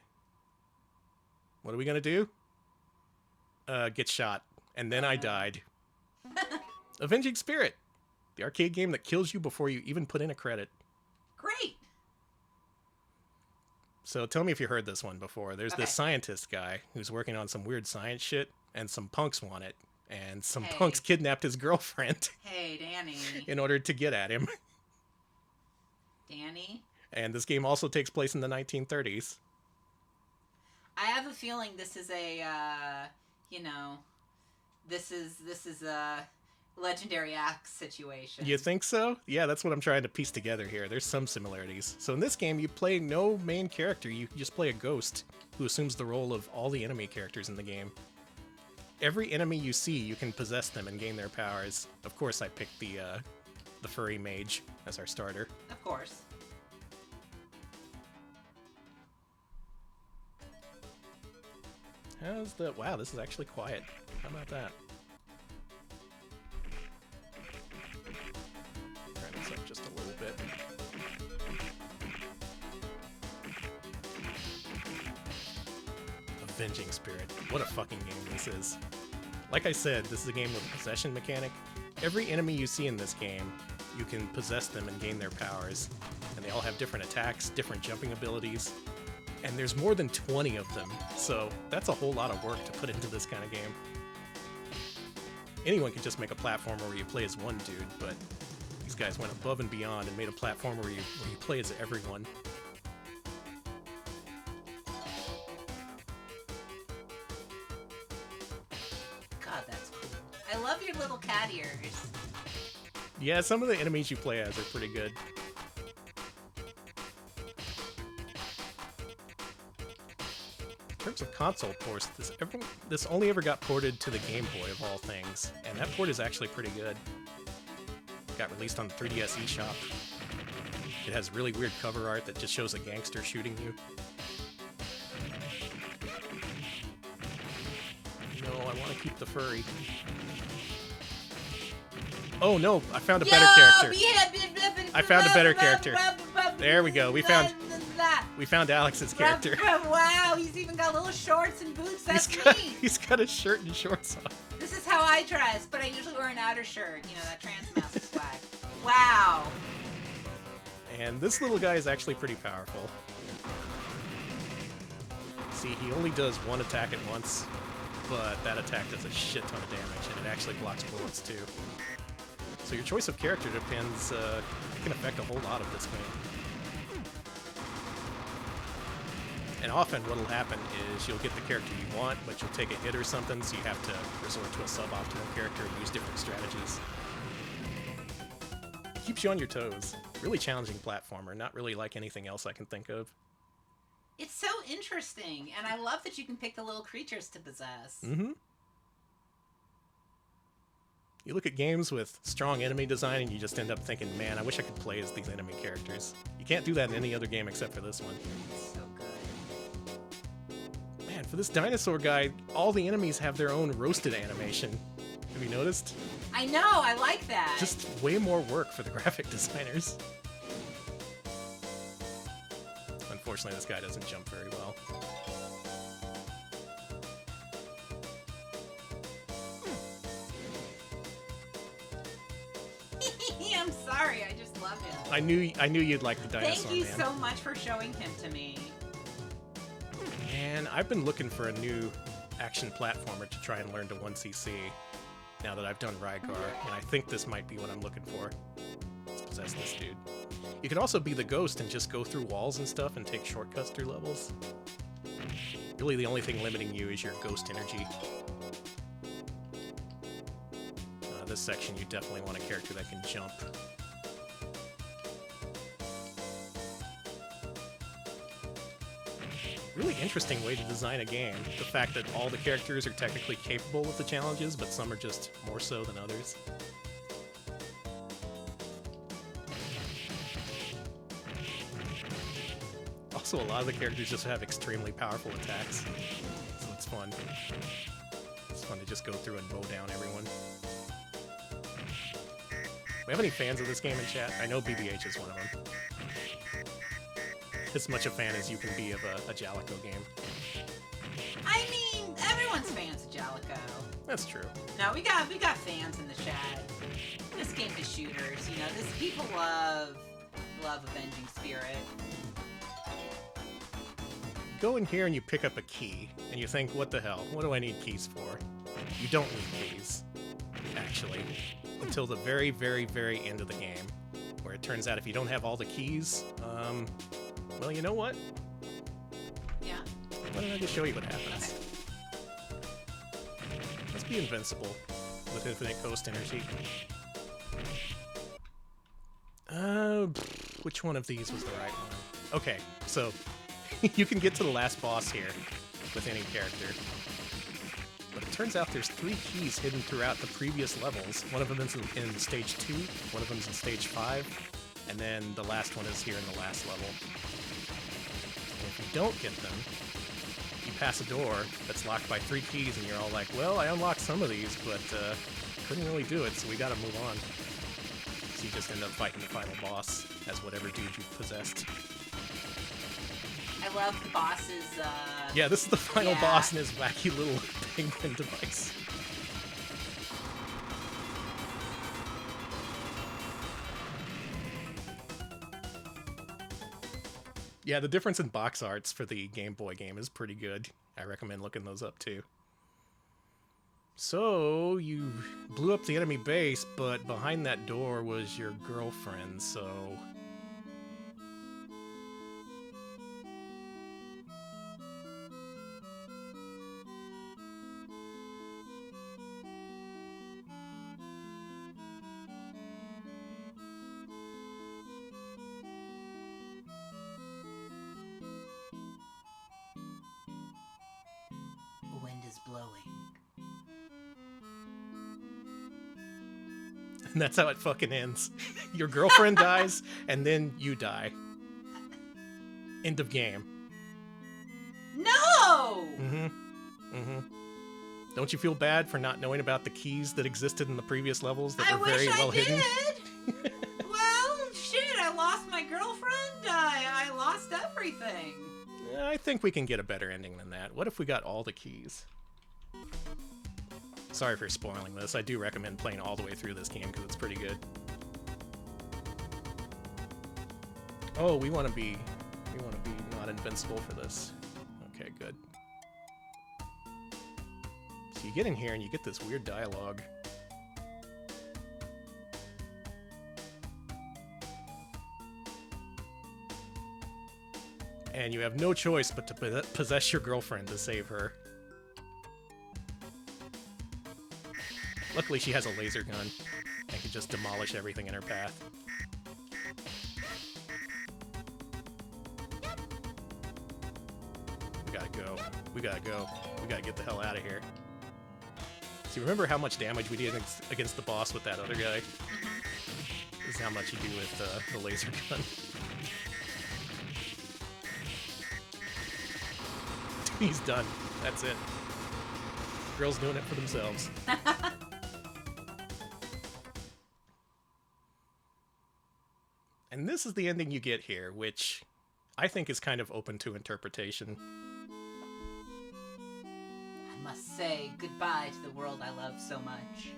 are we gonna do? Get shot. And then I died. Avenging Spirit. The arcade game that kills you before you even put in a credit. Great. So tell me if you heard this one before. There's this scientist guy who's working on some weird science shit, and some punks want it. And some punks kidnapped his girlfriend. Hey, Danny. In order to get at him. Danny? And this game also takes place in the 1930s. I have a feeling this is a, this is a Legendary Axe situation. You think so? Yeah, that's what I'm trying to piece together here. There's some similarities. So in this game, you play no main character. You just play a ghost who assumes the role of all the enemy characters in the game. Every enemy you see, you can possess them and gain their powers. Of course, I picked the furry mage as our starter. Of course. Wow, this is actually quiet. How about that? Turn this up just a little bit. Avenging Spirit. What a fucking game this is. Like I said, this is a game with a possession mechanic. Every enemy you see in this game, you can possess them and gain their powers. And they all have different attacks, different jumping abilities. And there's more than 20 of them, so that's a whole lot of work to put into this kind of game. Anyone can just make a platformer where you play as one dude, but these guys went above and beyond and made a platformer where you play as everyone. God, that's cool. I love your little cat ears. Yeah, some of the enemies you play as are pretty good. In terms of console ports, this only ever got ported to the Game Boy of all things, and that port is actually pretty good. It got released on the 3DS eShop. It has really weird cover art that just shows a gangster shooting you. No, I want to keep the furry. Oh no, I found a better character. I found a better character. There we go. We found Alex's character. Wow, he's even got little shorts and boots. That's me. He's got his shirt and shorts on. This is how I dress, but I usually wear an outer shirt. You know, that Trans Mouse swag. Wow. And this little guy is actually pretty powerful. See, he only does one attack at once, but that attack does a shit ton of damage, and it actually blocks bullets too. So your choice of character depends, can affect a whole lot of this game. And often what'll happen is you'll get the character you want, but you'll take a hit or something, so you have to resort to a suboptimal character and use different strategies. It keeps you on your toes. Really challenging platformer, not really like anything else I can think of. It's so interesting, and I love that you can pick the little creatures to possess. Mm-hmm. You look at games with strong enemy design and you just end up thinking, man, I wish I could play as these enemy characters. You can't do that in any other game except for this one. It's so good. Man, For this dinosaur guy, all the enemies have their own roasted animation. Have you noticed? I know, I like that. Just way more work for the graphic designers. Unfortunately, this guy doesn't jump very well. I'm sorry, I just love him. I knew you'd like the dinosaur Thank you man. so much for showing him to me. And I've been looking for a new action platformer to try and learn to 1cc now that I've done Rygar, and I think this might be what I'm looking for. Let's possess this dude. You could also be the ghost and just go through walls and stuff and take shortcuts through levels. Really, the only thing limiting you is your ghost energy. This section, you definitely want a character that can jump. Really interesting way to design a game. The fact that all the characters are technically capable of the challenges, but some are just more so than others. Also, a lot of the characters just have extremely powerful attacks, so it's fun. It's fun to just go through and mow down everyone. We have any fans of this game in chat? I know BBH is one of them. As much a fan as you can be of a Jalico game. I mean, everyone's fans of Jalico. That's true. No, we got fans in the chat. This game is shooters, you know. This people love Avenging Spirit. Go in here and you pick up a key, and you think, what the hell? What do I need keys for? You don't need keys, actually, until the very, very, very end of the game, where it turns out if you don't have all the keys, well, you know what? Yeah. Why don't I just show you what happens? Let's be invincible with infinite ghost energy. Which one of these was the right one? Okay, so you can get to the last boss here with any character. But it turns out there's 3 keys hidden throughout the previous levels. One of them is in stage 2, one of them is in stage 5, and then the last one is here in the last level. And if you don't get them, you pass a door that's locked by 3 keys, and you're all like, well, I unlocked some of these, but couldn't really do it, so we gotta move on. So you just end up fighting the final boss as whatever dude you've possessed. I love the boss's, Yeah, this is the final boss in his wacky little penguin device. Yeah, the difference in box arts for the Game Boy game is pretty good. I recommend looking those up too. So, you blew up the enemy base, but behind that door was your girlfriend, so... wind is blowing. And that's how it fucking ends. Your girlfriend dies, and then you die. End of game. No! Don't you feel bad for not knowing about the keys that existed in the previous levels that I were very wish well I hidden? did. Well, shit, I lost my girlfriend. I lost everything. I think we can get a better ending than that. What if we got all the keys? Sorry for spoiling this. I do recommend playing all the way through this game because it's pretty good. Oh, we want to be not invincible for this. Okay, good. So you get in here and you get this weird dialogue. And you have no choice but to possess your girlfriend to save her. Luckily, she has a laser gun and can just demolish everything in her path. We gotta go. We gotta go. We gotta get the hell out of here. So remember how much damage we did against the boss with that other guy? This is how much you do with the laser gun. He's done. That's it. Girls doing it for themselves. And this is the ending you get here, which I think is kind of open to interpretation. I must say goodbye to the world I love so much.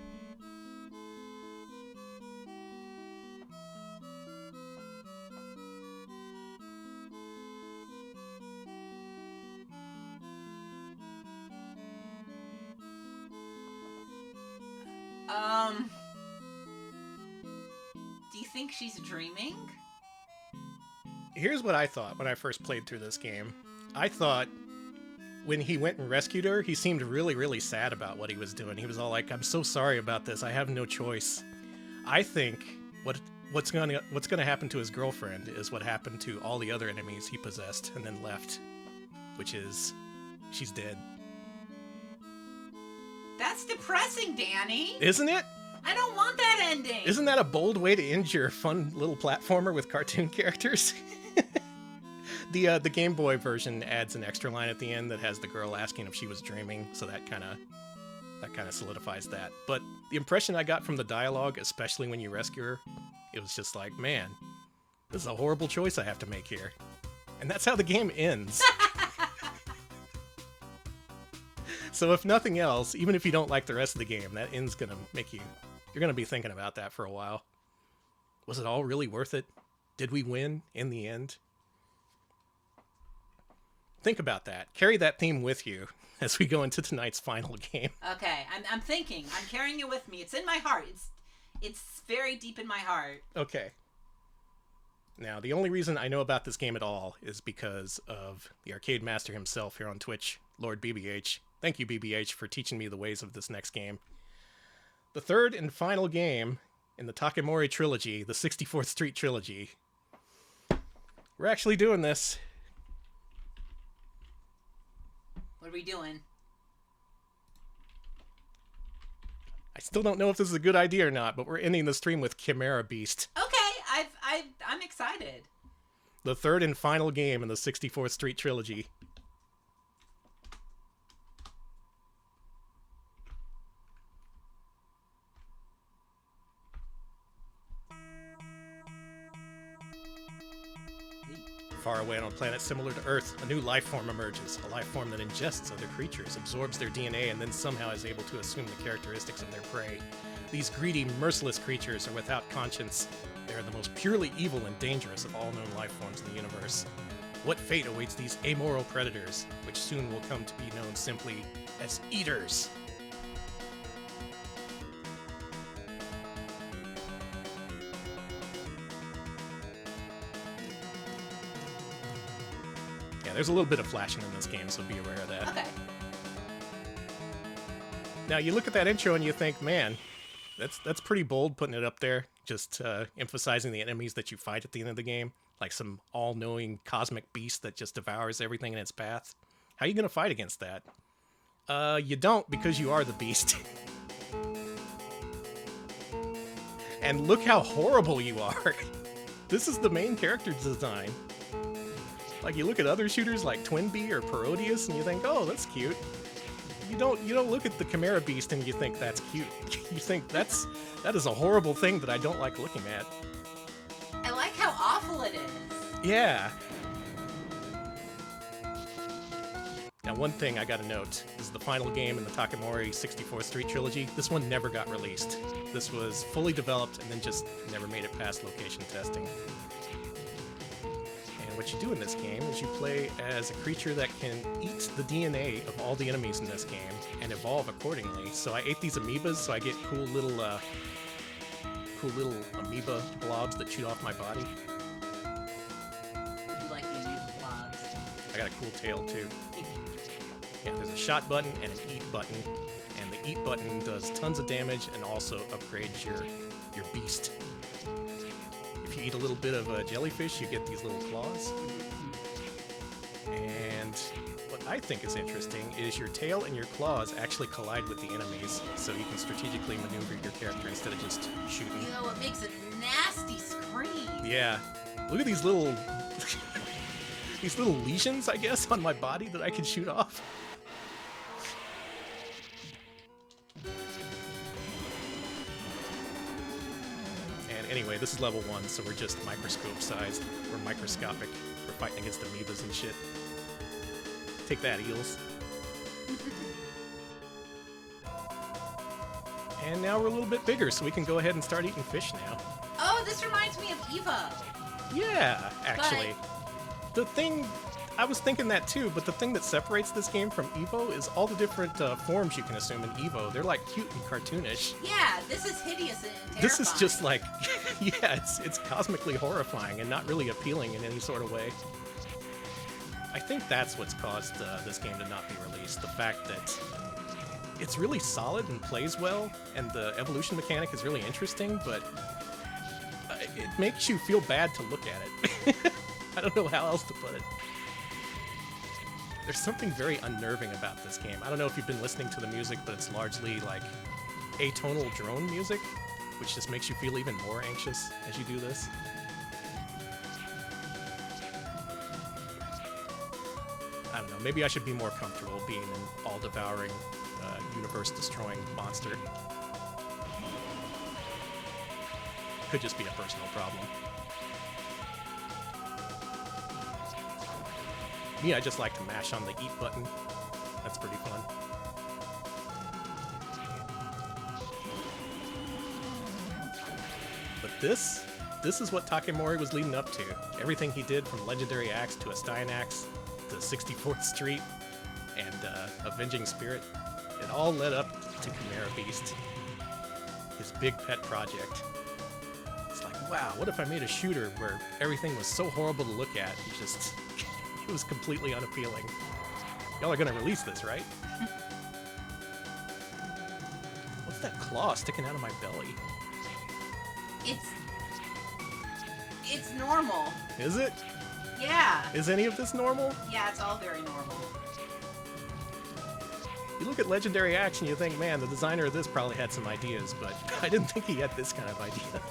Do you think she's dreaming? Here's what I thought when I first played through this game. I thought when he went and rescued her, he seemed really, really sad about what he was doing. He was all like, "I'm so sorry about this. I have no choice." I think what's gonna happen to his girlfriend is what happened to all the other enemies he possessed and then left, which is she's dead. That's depressing, Danny. Isn't it? I don't want that ending. Isn't that a bold way to end your fun little platformer with cartoon characters? The Game Boy version adds an extra line at the end that has the girl asking if she was dreaming, so that kind of solidifies that. But the impression I got from the dialogue, especially when you rescue her, it was just like, man, this is a horrible choice I have to make here. And that's how the game ends. So if nothing else, even if you don't like the rest of the game, that end's gonna make you're gonna be thinking about that for a while. Was it all really worth it? Did we win in the end? Think about that. Carry that theme with you as we go into tonight's final game. Okay, I'm thinking. I'm carrying it with me. It's in my heart. It's very deep in my heart. Okay. Now, the only reason I know about this game at all is because of the arcade master himself here on Twitch, Lord BBH. Thank you, BBH, for teaching me the ways of this next game. The third and final game in the Takemori trilogy, the 64th Street trilogy. We're actually doing this. What are we doing? I still don't know if this is a good idea or not, but we're ending the stream with Chimera Beast. Okay, I'm excited. The third and final game in the 64th Street trilogy. Far away on a planet similar to Earth, a new life form emerges. A life form that ingests other creatures, absorbs their DNA, and then somehow is able to assume the characteristics of their prey. These greedy, merciless creatures are without conscience. They are the most purely evil and dangerous of all known life forms in the universe. What fate awaits these amoral predators, which soon will come to be known simply as Eaters? Yeah, there's a little bit of flashing in this game, so be aware of that. Okay. Now, you look at that intro and you think, man, that's pretty bold putting it up there, just emphasizing the enemies that you fight at the end of the game, like some all-knowing cosmic beast that just devours everything in its path. How are you going to fight against that? You don't, because you are the beast. And look how horrible you are. This is the main character design. Like, you look at other shooters like Twin Bee or Parodius and you think, oh, that's cute. You don't look at the Chimera Beast and you think that's cute. You think that is a horrible thing that I don't like looking at. I like how awful it is. Yeah. Now, one thing I gotta note is the final game in the Takemori 64th Street trilogy. This one never got released. This was fully developed and then just never made it past location testing. What you do in this game is you play as a creature that can eat the DNA of all the enemies in this game and evolve accordingly. So I ate these amoebas, so I get cool little amoeba blobs that shoot off my body. You like the amoeba blobs. I got a cool tail too. Yeah, there's a shot button and an eat button, and the eat button does tons of damage and also upgrades your beast. If you eat a little bit of a jellyfish, you get these little claws. And what I think is interesting is your tail and your claws actually collide with the enemies, so you can strategically maneuver your character instead of just shooting. You know, it makes a nasty scream. Yeah. Look at these little these little lesions, I guess, on my body that I can shoot off. Anyway, this is level 1, so we're just microscope-sized. We're microscopic. We're fighting against amoebas and shit. Take that, eels. And now we're a little bit bigger, so we can go ahead and start eating fish now. Oh, this reminds me of Evo. Yeah, actually. The thing... I was thinking that too, but the thing that separates this game from Evo is all the different forms you can assume in Evo. They're like cute and cartoonish. Yeah, this is hideous and terrifying. This is just like, yeah, it's cosmically horrifying and not really appealing in any sort of way. I think that's what's caused this game to not be released. The fact that it's really solid and plays well, and the evolution mechanic is really interesting, but it makes you feel bad to look at it. I don't know how else to put it. There's something very unnerving about this game. I don't know if you've been listening to the music, but it's largely like atonal drone music, which just makes you feel even more anxious as you do this. I don't know, maybe I should be more comfortable being an all-devouring, universe-destroying monster. Could just be a personal problem. Me, I just like to mash on the eat button. That's pretty fun. But this is what Takemori was leading up to. Everything he did from Legendary Axe to a Stein Axe to 64th Street and Avenging Spirit, it all led up to Chimera Beast. His big pet project. It's like, wow, what if I made a shooter where everything was so horrible to look at? It was completely unappealing. Y'all are gonna release this, right? What's that claw sticking out of my belly? It's normal. Is it? Yeah. Is any of this normal? Yeah, it's all very normal. You look at Legendary Axe and you think, man, the designer of this probably had some ideas, but I didn't think he had this kind of idea.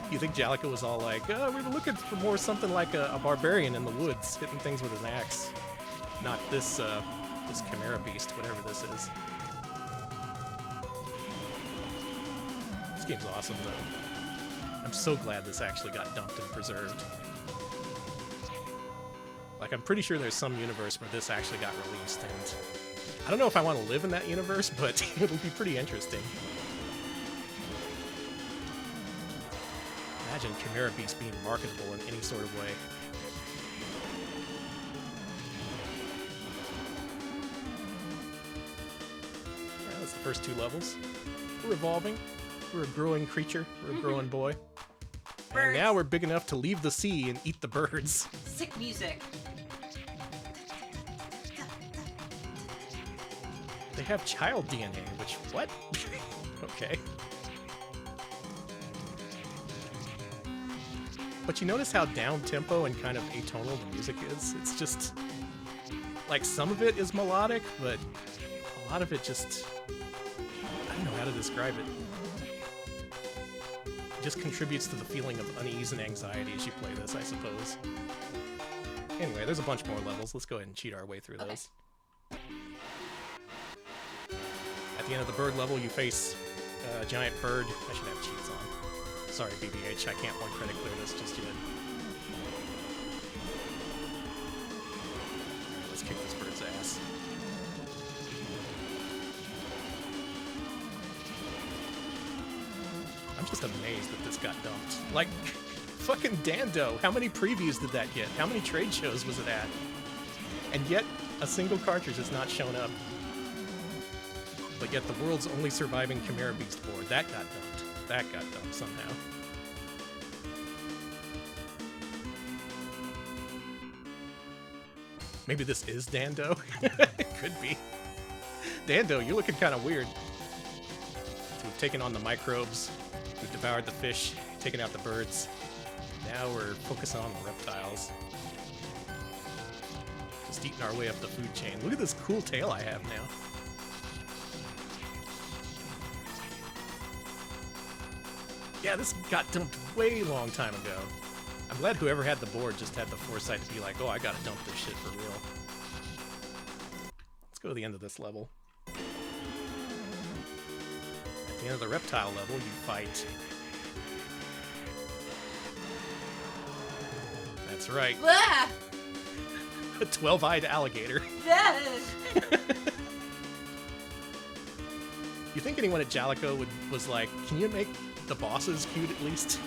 You think Jalika was all like, we were looking for more something like a barbarian in the woods, hitting things with an axe. Not this, this Chimera Beast, whatever this is. This game's awesome, though. I'm so glad this actually got dumped and preserved. Like, I'm pretty sure there's some universe where this actually got released, and I don't know if I want to live in that universe, but it'll be pretty interesting. Imagine Chimera Beast being marketable in any sort of way. Alright, that's the first 2 levels. We're evolving. We're a growing creature. We're a growing boy. Birds. And now we're big enough to leave the sea and eat the birds. Sick music. They have child DNA, which, what? Okay. But you notice how down-tempo and kind of atonal the music is? It's just... like, some of it is melodic, but a lot of it just... I don't know how to describe it. It just contributes to the feeling of unease and anxiety as you play this, I suppose. Anyway, there's a bunch more levels. Let's go ahead and cheat our way through those. At the end of the bird level, you face a giant bird. I should have cheats on. Sorry, BBH, I can't one-credit clear this just yet. Alright, let's kick this bird's ass. I'm just amazed that this got dumped. Like, fucking Dando, how many previews did that get? How many trade shows was it at? And yet, a single cartridge has not shown up. But yet the world's only surviving Chimera Beast board, that got dumped. That got dumped somehow. Maybe this is Dando? It could be. Dando, you're looking kind of weird. So we've taken on the microbes, we've devoured the fish, taken out the birds. Now we're focusing on the reptiles. Just eating our way up the food chain. Look at this cool tail I have now. Yeah, this got dumped way long time ago. I'm glad whoever had the board just had the foresight to be like, oh, I gotta dump this shit for real. Let's go to the end of this level. At the end of the reptile level, you fight. That's right. Blah! A 12-eyed alligator. Blah! You think anyone at Jalico was like, can you make the bosses cute at least?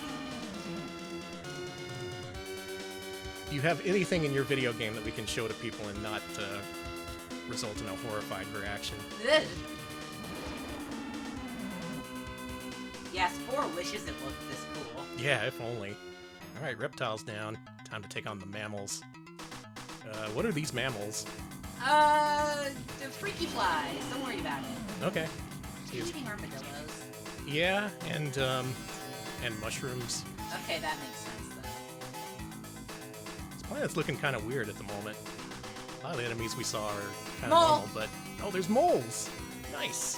Do you have anything in your video game that we can show to people and not result in a horrified reaction? Ugh. Yes, 4 wishes it looked this cool. Yeah, if only. Alright, reptiles down. Time to take on the mammals. What are these mammals? The freaky flies. Don't worry about it. Okay. Eating armadillos. Yeah, and mushrooms. Okay, that makes sense, though. This planet's looking kind of weird at the moment. A lot of the enemies we saw are kind Mole. of normal, but... Oh, there's moles! Nice!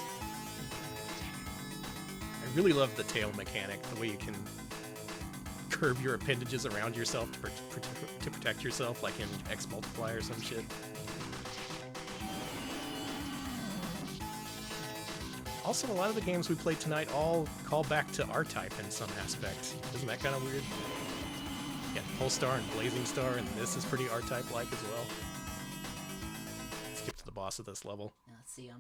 I really love the tail mechanic, the way you can curve your appendages around yourself to protect yourself, like in X Multiply or some shit. Also, a lot of the games we played tonight all call back to R-Type in some aspect. Isn't that kind of weird? Yeah, Polestar and Blazing Star, and this is pretty R-Type-like as well. Skip to the boss of this level. Let's see him.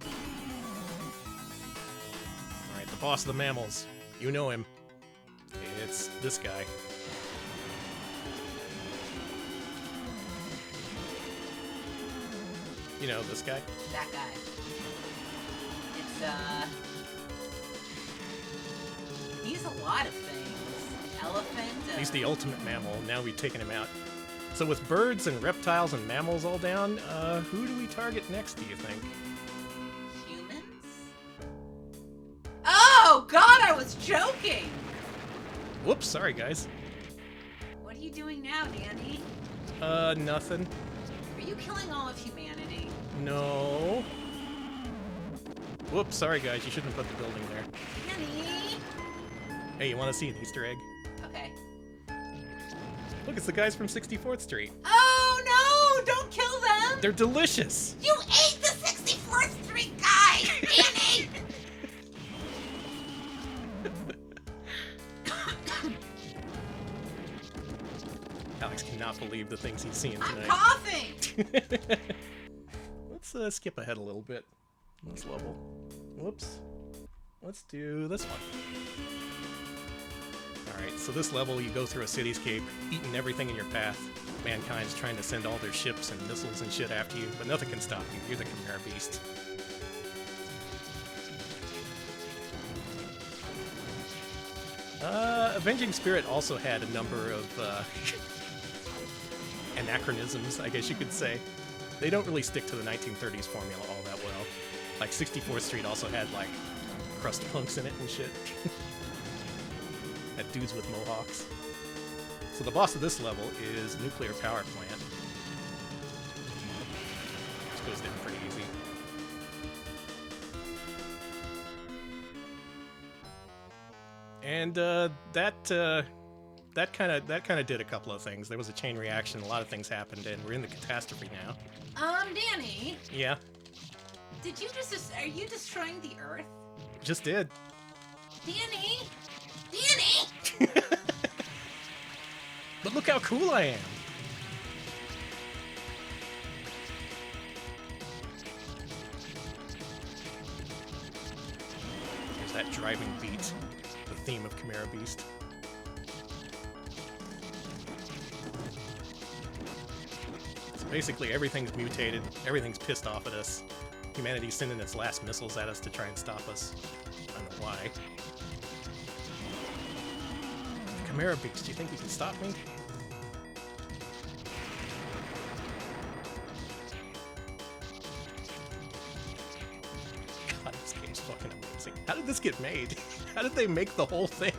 Alright, the boss of the mammals. You know him. It's this guy. You know, this guy? That guy. It's, he's a lot of things. Elephant. He's the ultimate mammal. Now we've taken him out. So with birds and reptiles and mammals all down, who do we target next, do you think? Humans? Oh, God, I was joking! Whoops, sorry guys. What are you doing now, Danny? Nothing. Are you killing all of humanity? No. Whoops, sorry guys, you shouldn't have put the building there. Danny! Hey, you want to see an Easter egg? Okay. Look, it's the guys from 64th Street. Oh, no! Don't kill them! They're delicious! You ate the 64th Street guy! Danny! Alex cannot believe the things he's seeing I'm tonight. coughing! Let's skip ahead a little bit in this level. Whoops. Let's do this one. Alright, so this level you go through a cityscape, eating everything in your path. Mankind's trying to send all their ships and missiles and shit after you, but nothing can stop you. You're the Chimera Beast. Avenging Spirit also had a number of anachronisms, I guess you could say. They don't really stick to the 1930s formula all that well. Like 64th Street also had like crust punks in it and shit. Had dudes with mohawks. So the boss of this level is Nuclear Power Plant. Which goes down pretty easy. And that kind of did a couple of things. There was a chain reaction, a lot of things happened, and we're in the catastrophe now. Danny, Yeah, did you are you destroying the Earth? just did. Danny! Danny! But look how cool I am. There's that driving beat, the theme of Chimera Beast. So basically everything's mutated, everything's pissed off at us. Humanity's sending its last missiles at us to try and stop us. I don't know why. Chimera Beast, do you think you can stop me? God, this game's fucking amazing. How did this get made? How did they make the whole thing?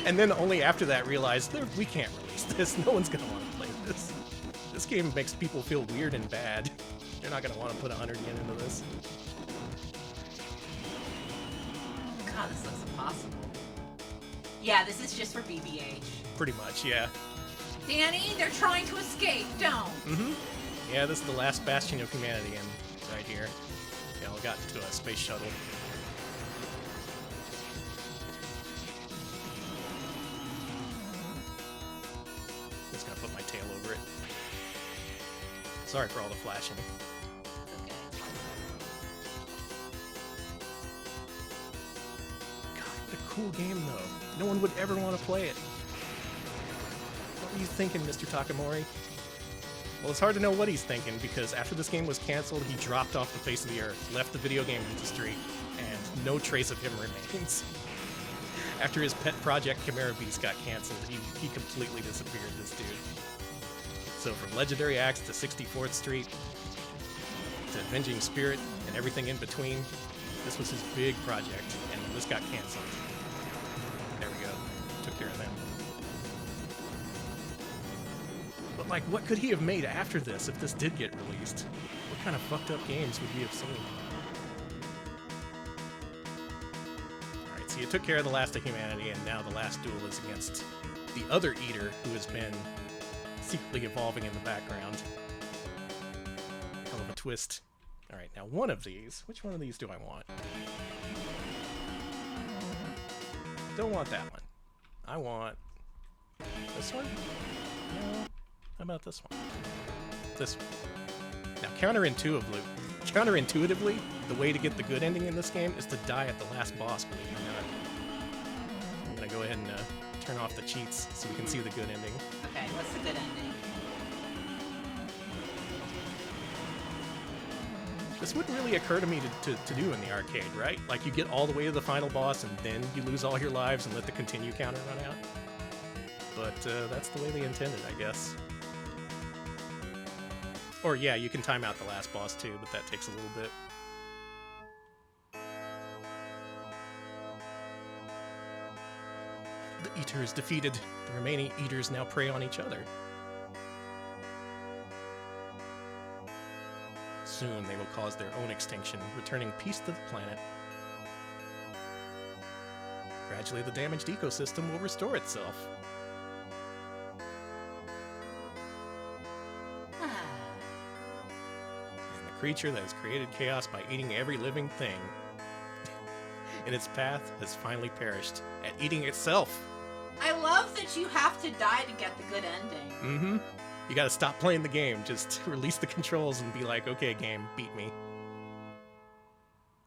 And then only after that realize, we can't release this. No one's gonna want to play this. This game makes people feel weird and bad. They're not gonna want to put 100 yen into this. God, this looks impossible. Yeah, this is just for BBH. Pretty much, yeah. Danny, they're trying to escape. Don't. Mm-hmm. Yeah, this is the last bastion of humanity, and right here. Yeah, we got into a space shuttle. Just gonna put my tail over it. Sorry for all the flashing. Okay. God, what a cool game, though. No one would ever want to play it. What were you thinking, Mr. Takamori? Well, it's hard to know what he's thinking, because after this game was canceled, he dropped off the face of the earth, left the video game industry, and no trace of him remains. After his pet project Chimera Beast got canceled, he completely disappeared, this dude. So from Legendary Axe to 64th Street, to Avenging Spirit, and everything in between, this was his big project, and this got canceled. There we go. Took care of that. But, like, what could he have made after this if this did get released? What kind of fucked up games would we have seen? Alright, so you took care of the last of humanity, and now the last duel is against the other Eater, who has been secretly evolving in the background. Hell of a twist. Alright, now one of these. Which one of these do I want? Don't want that one. I want this one? No. How about this one? This one. Now, counterintuitively, the way to get the good ending in this game is to die at the last boss, believe it or not. I'm gonna go ahead and turn off the cheats so we can see the good ending. Okay, what's the good ending? This wouldn't really occur to me to do in the arcade, right? Like, you get all the way to the final boss and then you lose all your lives and let the continue counter run out. But that's the way they intended, I guess. Or yeah, you can time out the last boss too, but that takes a little bit. The Eater is defeated. The remaining Eaters now prey on each other. Soon they will cause their own extinction, returning peace to the planet. Gradually, the damaged ecosystem will restore itself. And the creature that has created chaos by eating every living thing in its path has finally perished at eating itself. I love that you have to die to get the good ending. Mm-hmm. You gotta stop playing the game, just release the controls and be like, okay, game, beat me.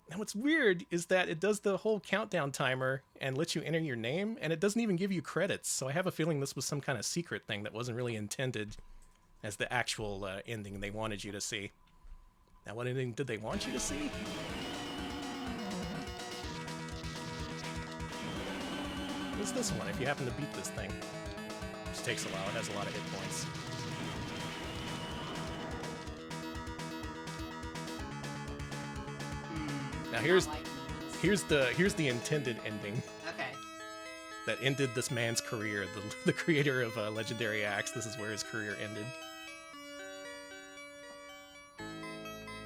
Now what's weird is that it does the whole countdown timer and lets you enter your name, and it doesn't even give you credits, so I have a feeling this was some kind of secret thing that wasn't really intended as the actual ending they wanted you to see. Now what ending did they want you to see? What's this one, if you happen to beat this thing? Which takes a while, it has a lot of hit points. Now here's the intended ending Okay. that ended this man's career. The creator of Legendary Axe. This is where his career ended.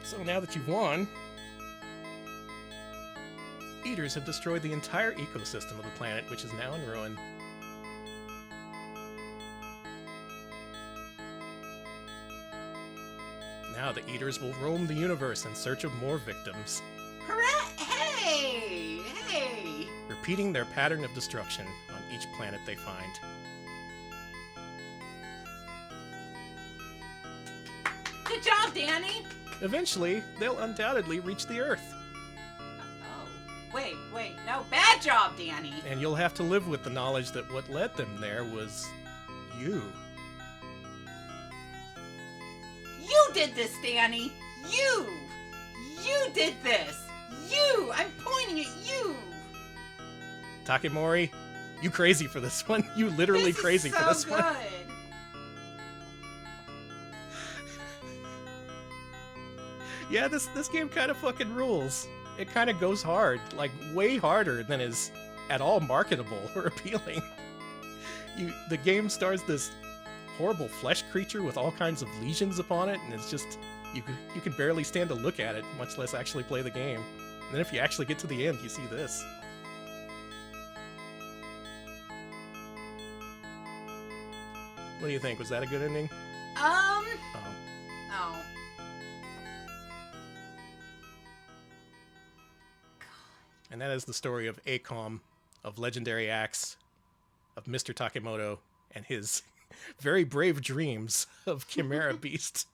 So now that you've won, Eaters have destroyed the entire ecosystem of the planet, which is now in ruin. Now the Eaters will roam the universe in search of more victims, Hooray! Hey! Hey! repeating their pattern of destruction on each planet they find. Good job, Danny! Eventually, they'll undoubtedly reach the Earth, Oh. Wait, no, bad job, Danny! and you'll have to live with the knowledge that what led them there was you. You did this, Danny! You! You did this! You! I'm pointing at you! Takemori, you crazy for this one. You literally This is crazy for this so one. good. Yeah, this game kind of fucking rules. It kind of goes hard, like way harder than is at all marketable or appealing. The game stars this horrible flesh creature with all kinds of lesions upon it, and it's just you can barely stand to look at it, much less actually play the game. And then if you actually get to the end, you see this. What do you think? Was that a good ending? Oh. Oh. And that is the story of AiCOM, of Legendary Axe, of Mr. Takemoto, and his Very brave dreams of Chimera Beast.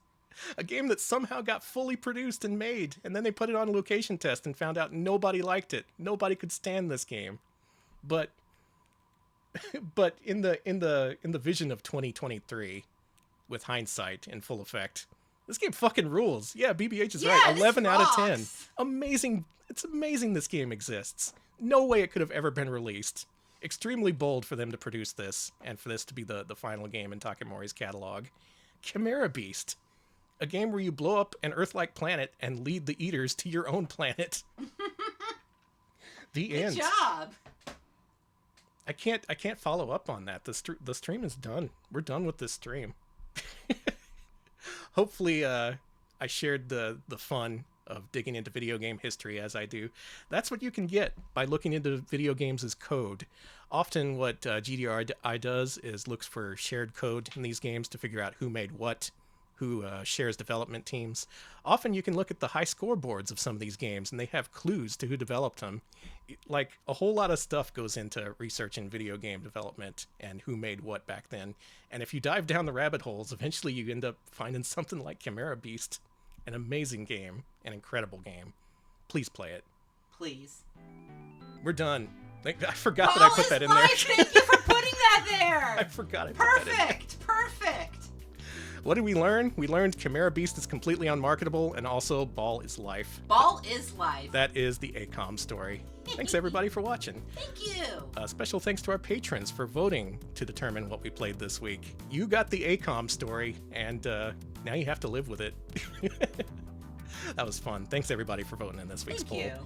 A game that somehow got fully produced and made, and then they put it on location test and found out nobody liked it. Nobody could stand this game. But in the vision of 2023, with hindsight in full effect, this game fucking rules. Yeah, BBH is right. 11 out of 10. Amazing. It's amazing this game exists. No way it could have ever been released. Extremely bold for them to produce this, and for this to be the final game in Takemori's catalog. Chimera Beast. A game where you blow up an Earth-like planet and lead the Eaters to your own planet. The end. Good job. I can't follow up on that. The stream is done. We're done with this stream. Hopefully, I shared the fun of digging into video game history as I do. That's what you can get by looking into video games as code. Often what GDRI does is looks for shared code in these games to figure out who made what, who shares development teams. Often you can look at the high scoreboards of some of these games, and they have clues to who developed them. Like, a whole lot of stuff goes into researching video game development and who made what back then. And if you dive down the rabbit holes, eventually you end up finding something like Chimera Beast. An amazing game, an incredible game. Please play it. Please. We're done. I forgot that I put that in there. Thank you for putting that there. I forgot I put that in there. Perfect. What did we learn? We learned Chimera Beast is completely unmarketable, and also Ball is life. Ball is life. That is the AiCOM story. Thanks everybody for watching. Thank you. Special thanks to our patrons for voting to determine what we played this week. You got the AiCOM story, and now you have to live with it. That was fun. Thanks everybody for voting in this week's poll. Thank you.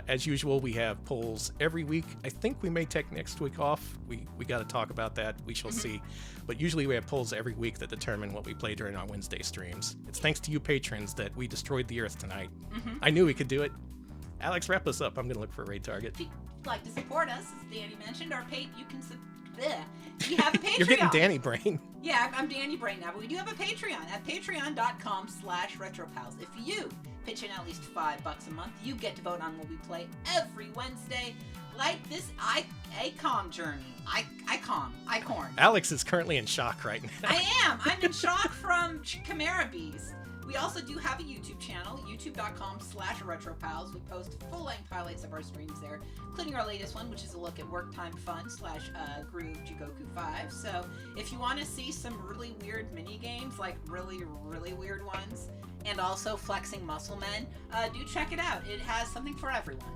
As usual, we have polls every week. I think we may take next week off. We got to talk about that. We shall see. But usually we have polls every week that determine what we play during our Wednesday streams. It's thanks to you patrons that we destroyed the Earth tonight. I knew we could do it. Alex, wrap us up. I'm going to look for a raid target. If you'd like to support us, as Danny mentioned, you can we have a Patreon. You're getting Danny brain. Yeah, I'm Danny brain now, but we do have a Patreon at patreon.com/retropals. If you pitch in at least $5 a month, you get to vote on what we play every Wednesday, like this AiCOM journey. AiCOM. Alex is currently in shock right now. I am. I'm in shock from Chimera Beast. We also do have a YouTube channel, youtube.com/retropals. We post full-length highlights of our streams there, including our latest one, which is a look at Work Time Fun / Groove Jigoku 5. So if you want to see some really weird mini games, like really, really weird ones, and also flexing muscle men, do check it out. It has something for everyone.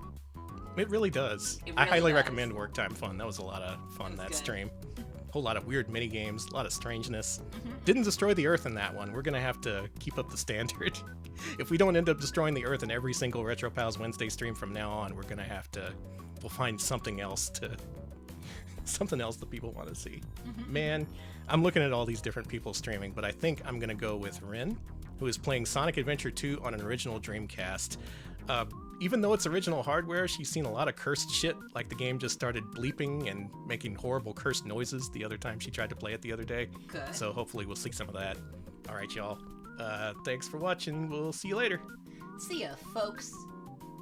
It really does. It I really highly does. recommend Work Time Fun. That was a lot of fun, that good. stream. Whole lot of weird mini games, a lot of strangeness. Didn't destroy the Earth in that one. We're gonna have to keep up the standard. If we don't end up destroying the Earth in every single Retro Pals Wednesday stream from now on, we'll find something else that people want to see. Man, I'm looking at all these different people streaming, but I think I'm gonna go with Rin, who is playing Sonic Adventure 2 on an original Dreamcast. Even though it's original hardware, she's seen a lot of cursed shit, like the game just started bleeping and making horrible cursed noises the other time she tried to play it the other day. Good. So hopefully we'll see some of that. All right, y'all. Thanks for watching. We'll see you later. See ya, folks.